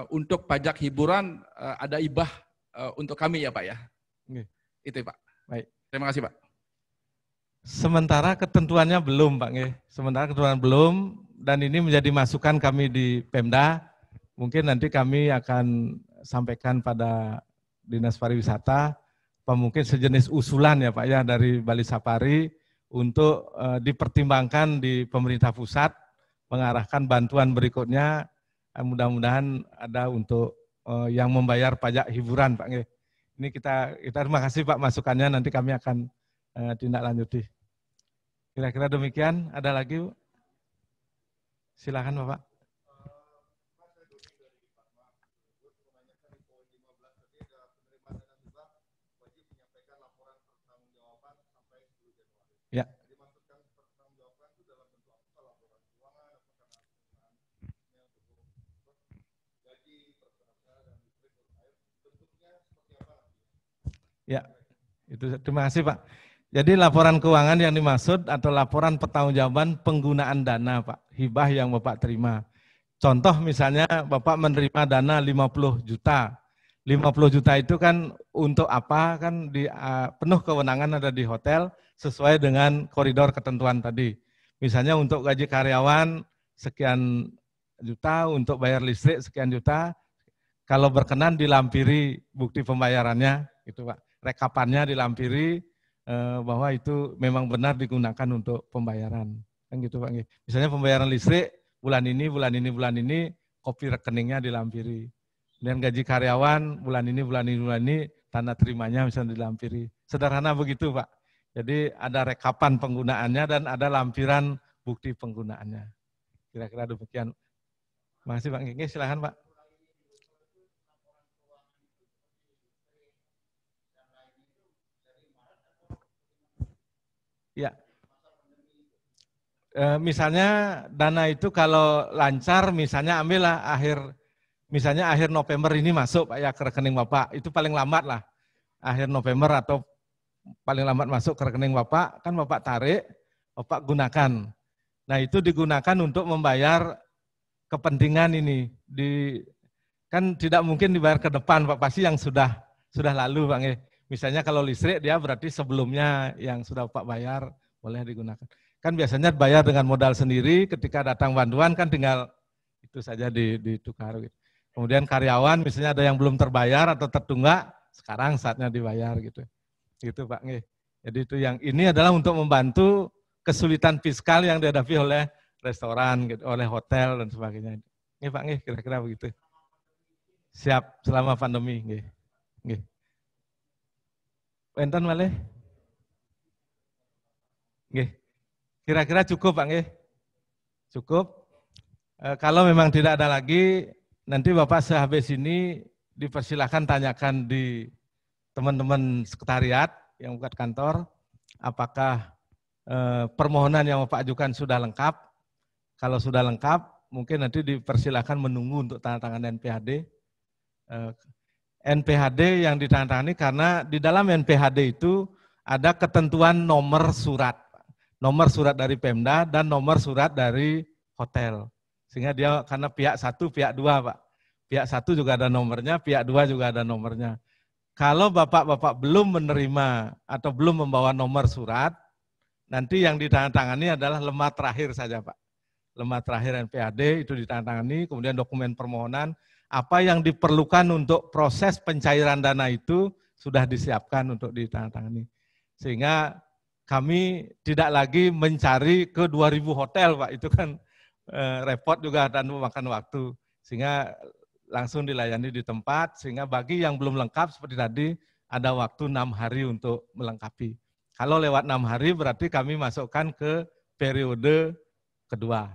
untuk pajak hiburan ada hibah untuk kami ya, Pak ya? Nggih. Itu, Pak. Baik. Terima kasih, Pak. Sementara ketentuannya belum, Pak. Nggih. Sementara ketentuan belum, dan ini menjadi masukan kami di Pemda. Mungkin nanti kami akan sampaikan pada Dinas Pariwisata, mungkin sejenis usulan ya Pak ya dari Bali Safari untuk dipertimbangkan di pemerintah pusat, mengarahkan bantuan berikutnya, mudah-mudahan ada untuk yang membayar pajak hiburan Pak. Ini kita terima kasih Pak masukannya, nanti kami akan tindak lanjuti. Kira-kira demikian, ada lagi Bu? Silakan Bapak. Ya. Ya, itu terima kasih Pak. Jadi laporan keuangan yang dimaksud atau laporan pertanggungjawaban penggunaan dana Pak, hibah yang Bapak terima. Contoh misalnya Bapak menerima dana 50 juta. 50 juta itu kan untuk apa? Kan penuh kewenangan ada di hotel sesuai dengan koridor ketentuan tadi. Misalnya untuk gaji karyawan sekian juta, untuk bayar listrik sekian juta. Kalau berkenan dilampiri bukti pembayarannya, itu Pak. Rekapannya dilampiri bahwa itu memang benar digunakan untuk pembayaran. Kan gitu Pak. Misalnya pembayaran listrik bulan ini, kopi rekeningnya dilampiri. Kemudian gaji karyawan bulan ini, tanda terimanya misalnya dilampiri. Sederhana begitu Pak. Jadi ada rekapan penggunaannya dan ada lampiran bukti penggunaannya. Kira-kira demikian. Makasih Pak. Silakan Pak. Ya, misalnya dana itu kalau lancar, misalnya ambillah akhir November ini masuk Pak ya ke rekening Bapak, itu paling lambat lah, akhir November atau paling lambat masuk ke rekening Bapak, kan Bapak tarik, Bapak gunakan. Nah itu digunakan untuk membayar kepentingan ini, kan tidak mungkin dibayar ke depan Pak, pasti yang sudah lalu Pak. Misalnya kalau listrik dia berarti sebelumnya yang sudah Pak bayar boleh digunakan. Kan biasanya bayar dengan modal sendiri, ketika datang bantuan kan tinggal itu saja ditukar. Gitu. Kemudian karyawan misalnya ada yang belum terbayar atau tertunggak, sekarang saatnya dibayar gitu. Gitu Pak. Jadi itu yang ini adalah untuk membantu kesulitan fiskal yang dihadapi oleh restoran, gitu, oleh hotel dan sebagainya. Pak, kira-kira begitu. Siap selama pandemi. Enten malih? Nggih. Kira-kira cukup Pak nggih? Cukup. Kalau memang tidak ada lagi, nanti Bapak sehabis ini dipersilahkan tanyakan di teman-teman sekretariat yang buat kantor, apakah permohonan yang Bapak ajukan sudah lengkap. Kalau sudah lengkap, mungkin nanti dipersilahkan menunggu untuk tanda tangan NPHD. NPHD yang ditandatangani karena di dalam NPHD itu ada ketentuan nomor surat dari Pemda dan nomor surat dari hotel. Sehingga dia karena pihak satu, pihak dua Pak. Pihak satu juga ada nomornya, pihak dua juga ada nomornya. Kalau Bapak-Bapak belum menerima atau belum membawa nomor surat, nanti yang ditandatangani adalah lembar terakhir saja Pak. Lembar terakhir NPHD itu ditandatangani, kemudian dokumen permohonan, apa yang diperlukan untuk proses pencairan dana itu sudah disiapkan untuk ditandatangani. Sehingga kami tidak lagi mencari ke 2000 hotel Pak, itu kan repot juga dan memakan waktu. Sehingga langsung dilayani di tempat, sehingga bagi yang belum lengkap seperti tadi, ada waktu 6 hari untuk melengkapi. Kalau lewat 6 hari berarti kami masukkan ke periode kedua.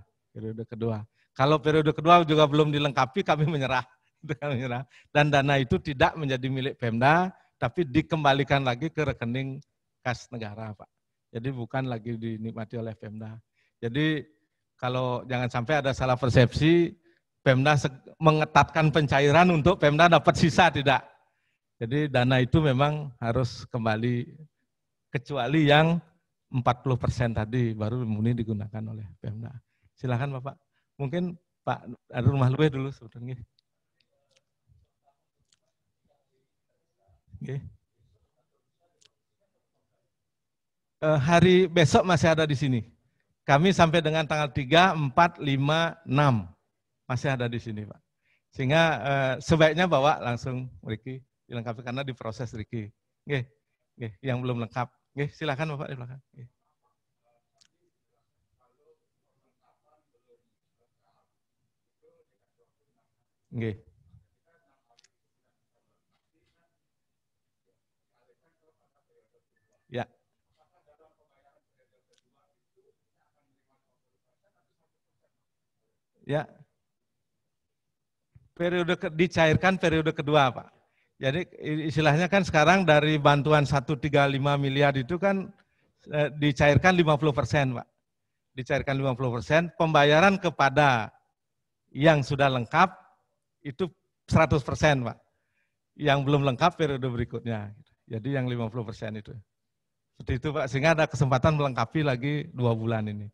Kalau periode kedua juga belum dilengkapi, kami menyerah. Dan dana itu tidak menjadi milik Pemda, tapi dikembalikan lagi ke rekening kas negara Pak. Jadi bukan lagi dinikmati oleh Pemda. Jadi kalau jangan sampai ada salah persepsi, Pemda mengetatkan pencairan untuk Pemda dapat sisa, tidak. Jadi dana itu memang harus kembali, kecuali yang 40% tadi baru murni digunakan oleh Pemda. Silakan Bapak. Mungkin Pak ada rumah luweh dulu sebetulnya. Hari besok masih ada di sini. Kami sampai dengan tanggal 3, 4, 5, 6 masih ada di sini Pak. Sehingga sebaiknya bawa langsung Riki dilengkapi karena diproses Riki. Yang belum lengkap. Silakan Bapak di belakang. Ya. Ya. Dicairkan periode kedua, Pak. Jadi istilahnya kan sekarang dari bantuan 135 miliar itu kan dicairkan 50%, Pak. Dicairkan 50%, pembayaran kepada yang sudah lengkap itu 100%, Pak. Yang belum lengkap periode berikutnya. Jadi yang 50% itu. Seperti itu Pak, sehingga ada kesempatan melengkapi lagi 2 bulan ini.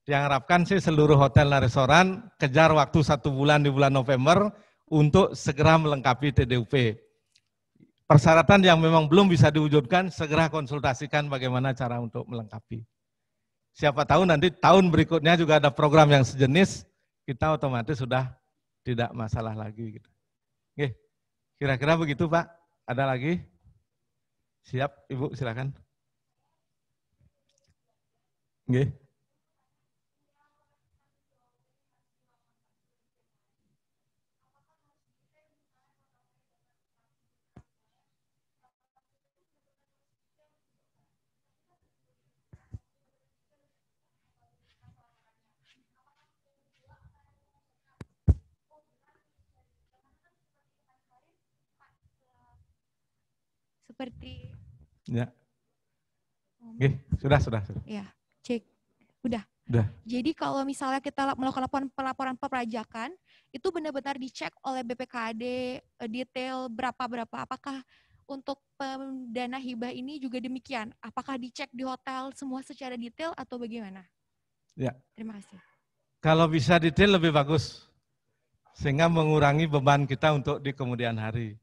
Yang harapkan sih seluruh hotel dan restoran kejar waktu 1 bulan di bulan November untuk segera melengkapi TDUP. Persyaratan yang memang belum bisa diwujudkan, segera konsultasikan bagaimana cara untuk melengkapi. Siapa tahu nanti tahun berikutnya juga ada program yang sejenis, kita otomatis sudah tidak masalah lagi. Gitu. Oke, kira-kira begitu Pak. Ada lagi? Siap, Ibu silakan. Oke. Seperti Ya. Oke, sudah. ya, cek. Udah. Jadi kalau misalnya kita melakukan pelaporan perpajakan, itu benar-benar dicek oleh BPKAD detail berapa, apakah untuk dana hibah ini juga demikian? Apakah dicek di hotel semua secara detail atau bagaimana? Ya. Terima kasih. Kalau bisa detail lebih bagus, sehingga mengurangi beban kita untuk di kemudian hari.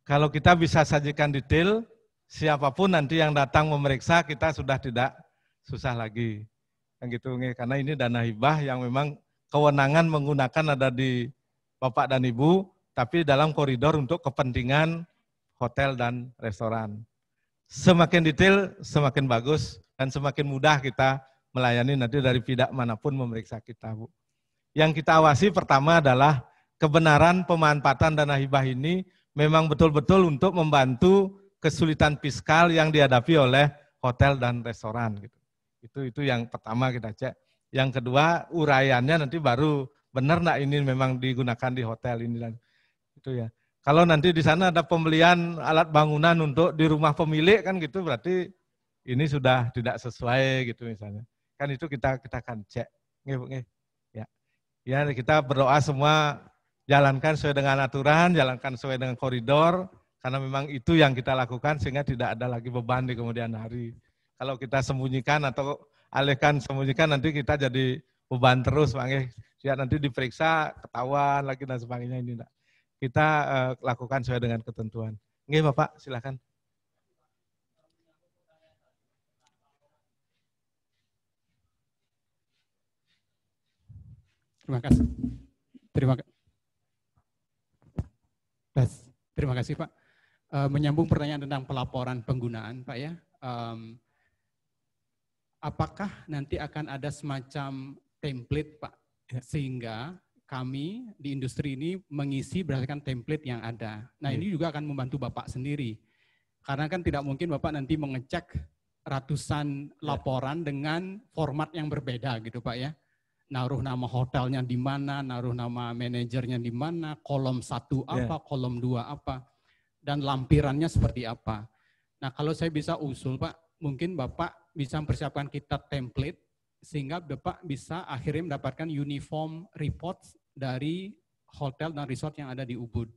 Kalau kita bisa sajikan detail, siapapun nanti yang datang memeriksa, kita sudah tidak susah lagi. Yang gitu, karena ini dana hibah yang memang kewenangan menggunakan ada di Bapak dan Ibu, tapi dalam koridor untuk kepentingan hotel dan restoran. Semakin detail, semakin bagus, dan semakin mudah kita melayani nanti dari pihak manapun memeriksa kita, Bu. Yang kita awasi pertama adalah kebenaran pemanfaatan dana hibah ini memang betul-betul untuk membantu kesulitan fiskal yang dihadapi oleh hotel dan restoran. Itu yang pertama kita cek. Yang kedua, uraiannya nanti baru benar enggak ini memang digunakan di hotel ini dan itu ya. Kalau nanti di sana ada pembelian alat bangunan untuk di rumah pemilik kan gitu, berarti ini sudah tidak sesuai gitu misalnya. Kan itu kita akan cek. Ya, kita berdoa semua jalankan sesuai dengan aturan, jalankan sesuai dengan koridor, karena memang itu yang kita lakukan sehingga tidak ada lagi beban di kemudian hari. Kalau kita sembunyikan atau alihkan sembunyikan nanti kita jadi beban terus, Pak. Ya, nanti diperiksa, ketahuan lagi dan sebagainya ini. Kita lakukan sesuai dengan ketentuan. Nggih, Bapak, silakan. Terima kasih. Terima kasih Pak. Menyambung pertanyaan tentang pelaporan penggunaan Pak ya. Apakah nanti akan ada semacam template Pak, sehingga kami di industri ini mengisi berdasarkan template yang ada. Nah ini juga akan membantu Bapak sendiri. Karena kan tidak mungkin Bapak nanti mengecek ratusan laporan dengan format yang berbeda gitu Pak ya. Naruh nama hotelnya di mana, naruh nama manajernya di mana, kolom 1 apa, kolom 2 apa, dan lampirannya seperti apa. Nah kalau saya bisa usul Pak, mungkin Bapak bisa mempersiapkan kita template, sehingga Bapak bisa akhirnya mendapatkan uniform report dari hotel dan resort yang ada di Ubud.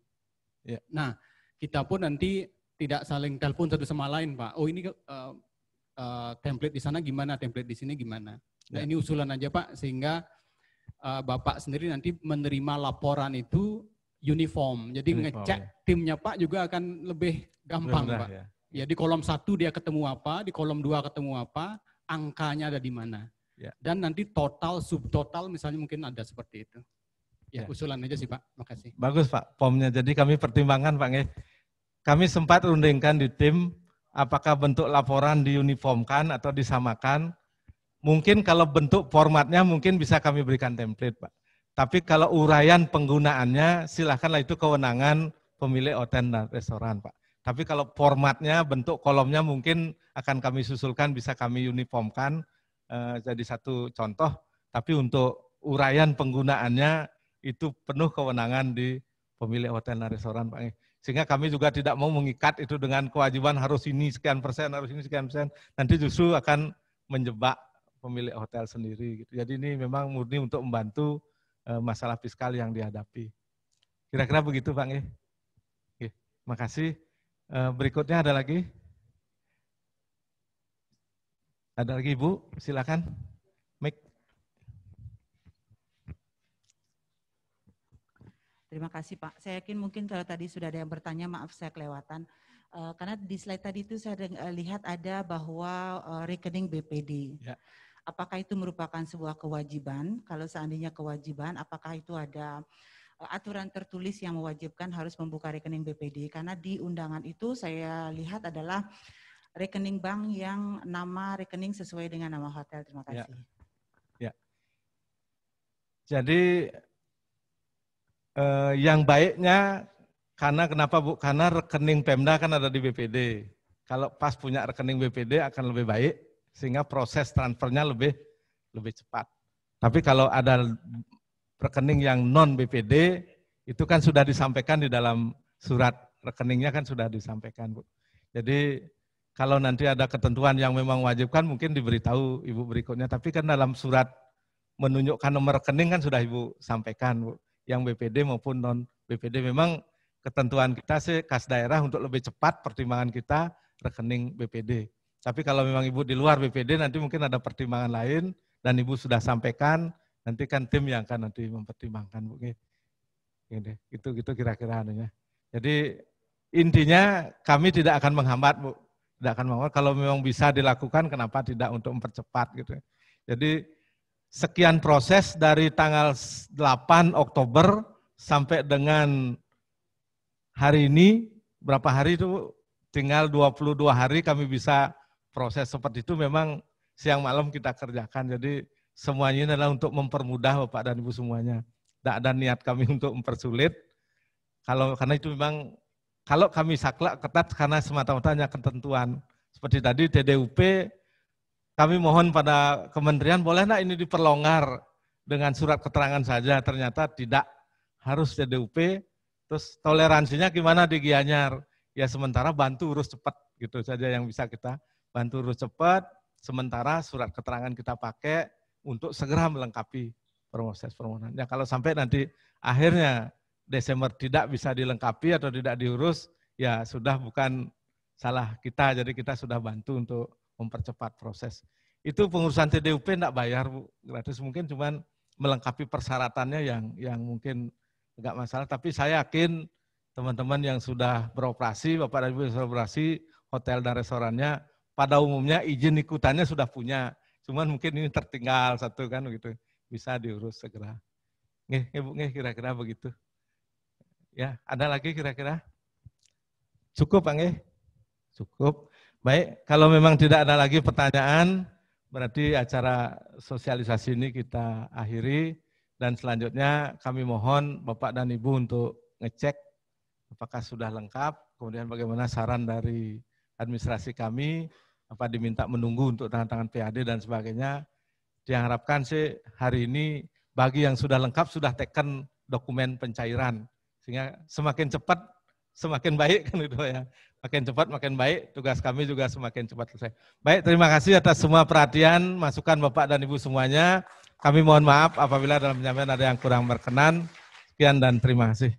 Nah kita pun nanti tidak saling telepon satu sama lain Pak, oh ini template di sana gimana, template di sini gimana. Nah ini usulan aja Pak, sehingga Bapak sendiri nanti menerima laporan itu uniform. Jadi ngecek timnya Pak juga akan lebih gampang Pak. Ya di kolom 1 dia ketemu apa, di kolom 2 ketemu apa, angkanya ada di mana. Dan nanti total, subtotal misalnya mungkin ada seperti itu. Ya usulan aja sih Pak, makasih. Bagus Pak, POM-nya. Jadi kami pertimbangkan Pak. Kami sempat rundingkan di tim, apakah bentuk laporan diuniformkan atau disamakan. Mungkin kalau bentuk formatnya mungkin bisa kami berikan template Pak. Tapi kalau uraian penggunaannya silakanlah itu kewenangan pemilik hotel dan restoran Pak. Tapi kalau formatnya, bentuk kolomnya mungkin akan kami susulkan, bisa kami uniformkan jadi satu contoh. Tapi untuk uraian penggunaannya itu penuh kewenangan di pemilik hotel dan restoran Pak. Sehingga kami juga tidak mau mengikat itu dengan kewajiban harus ini sekian persen, harus ini sekian persen. Nanti justru akan menjebak pemilik hotel sendiri. Gitu. Jadi ini memang murni untuk membantu masalah fiskal yang dihadapi. Kira-kira begitu Pak. Oke, makasih. Berikutnya ada lagi? Ada lagi Ibu? Silakan. Mic. Terima kasih Pak. Saya yakin mungkin kalau tadi sudah ada yang bertanya, maaf saya kelewatan. Karena di slide tadi itu saya lihat ada bahwa rekening BPD. Ya. Apakah itu merupakan sebuah kewajiban? Kalau seandainya kewajiban, apakah itu ada aturan tertulis yang mewajibkan harus membuka rekening BPD, karena di undangan itu saya lihat adalah rekening bank yang nama rekening sesuai dengan nama hotel. Terima kasih. Ya. Jadi yang baiknya kenapa Bu? Karena rekening Pemda kan ada di BPD. Kalau pas punya rekening BPD akan lebih baik sehingga proses transfernya lebih cepat. Tapi kalau ada rekening yang non BPD itu kan sudah disampaikan di dalam surat rekeningnya kan sudah disampaikan, Bu. Jadi kalau nanti ada ketentuan yang memang wajibkan mungkin diberitahu Ibu berikutnya, tapi kan dalam surat menunjukkan nomor rekening kan sudah Ibu sampaikan, Bu. Yang BPD maupun non BPD memang ketentuan kita sih kas daerah untuk lebih cepat pertimbangan kita rekening BPD. Tapi kalau memang Ibu di luar BPD nanti mungkin ada pertimbangan lain dan Ibu sudah sampaikan, nanti kan tim yang akan nanti mempertimbangkan, Bu. Gitu kira-kira anunya. Jadi intinya kami tidak akan menghambat, Bu. Tidak akan menghambat. Kalau memang bisa dilakukan, kenapa tidak untuk mempercepat gitu. Jadi sekian proses dari tanggal 8 Oktober sampai dengan hari ini, berapa hari itu? Tinggal 22 hari kami bisa proses seperti itu, memang siang malam kita kerjakan. Jadi semuanya ini adalah untuk mempermudah Bapak dan Ibu semuanya. Tidak ada niat kami untuk mempersulit. Karena itu memang kalau kami saklek ketat karena semata-mata hanya ketentuan. Seperti tadi TDUP, kami mohon pada kementerian boleh nak ini diperlonggar dengan surat keterangan saja. Ternyata tidak, harus TDUP. Terus toleransinya gimana di Gianyar? Ya sementara bantu urus cepat gitu saja yang bisa kita bantu urus cepat. Sementara surat keterangan kita pakai untuk segera melengkapi proses permohonan. Ya kalau sampai nanti akhirnya Desember tidak bisa dilengkapi atau tidak diurus, ya sudah bukan salah kita, jadi kita sudah bantu untuk mempercepat proses. Itu pengurusan TDUP tidak bayar, Bu, gratis, mungkin cuman melengkapi persyaratannya yang mungkin enggak masalah, tapi saya yakin teman-teman yang sudah beroperasi, Bapak dan Ibu yang sudah beroperasi, hotel dan restorannya, pada umumnya izin ikutannya sudah punya. Cuman mungkin ini tertinggal satu kan begitu, bisa diurus segera. Bu, kira-kira begitu. Ya, ada lagi kira-kira? Cukup, Pak Nggih? Cukup. Baik, kalau memang tidak ada lagi pertanyaan, berarti acara sosialisasi ini kita akhiri. Dan selanjutnya kami mohon Bapak dan Ibu untuk ngecek apakah sudah lengkap, kemudian bagaimana saran dari administrasi kami, apa diminta menunggu untuk tangan-tangan PAD dan sebagainya. Diharapkan sih hari ini bagi yang sudah lengkap sudah teken dokumen pencairan, sehingga semakin cepat semakin baik kan itu ya. Makin cepat makin baik, tugas kami juga semakin cepat selesai. Baik, terima kasih atas semua perhatian, masukan Bapak dan Ibu semuanya. Kami mohon maaf apabila dalam penyampaian ada yang kurang berkenan. Sekian dan terima kasih.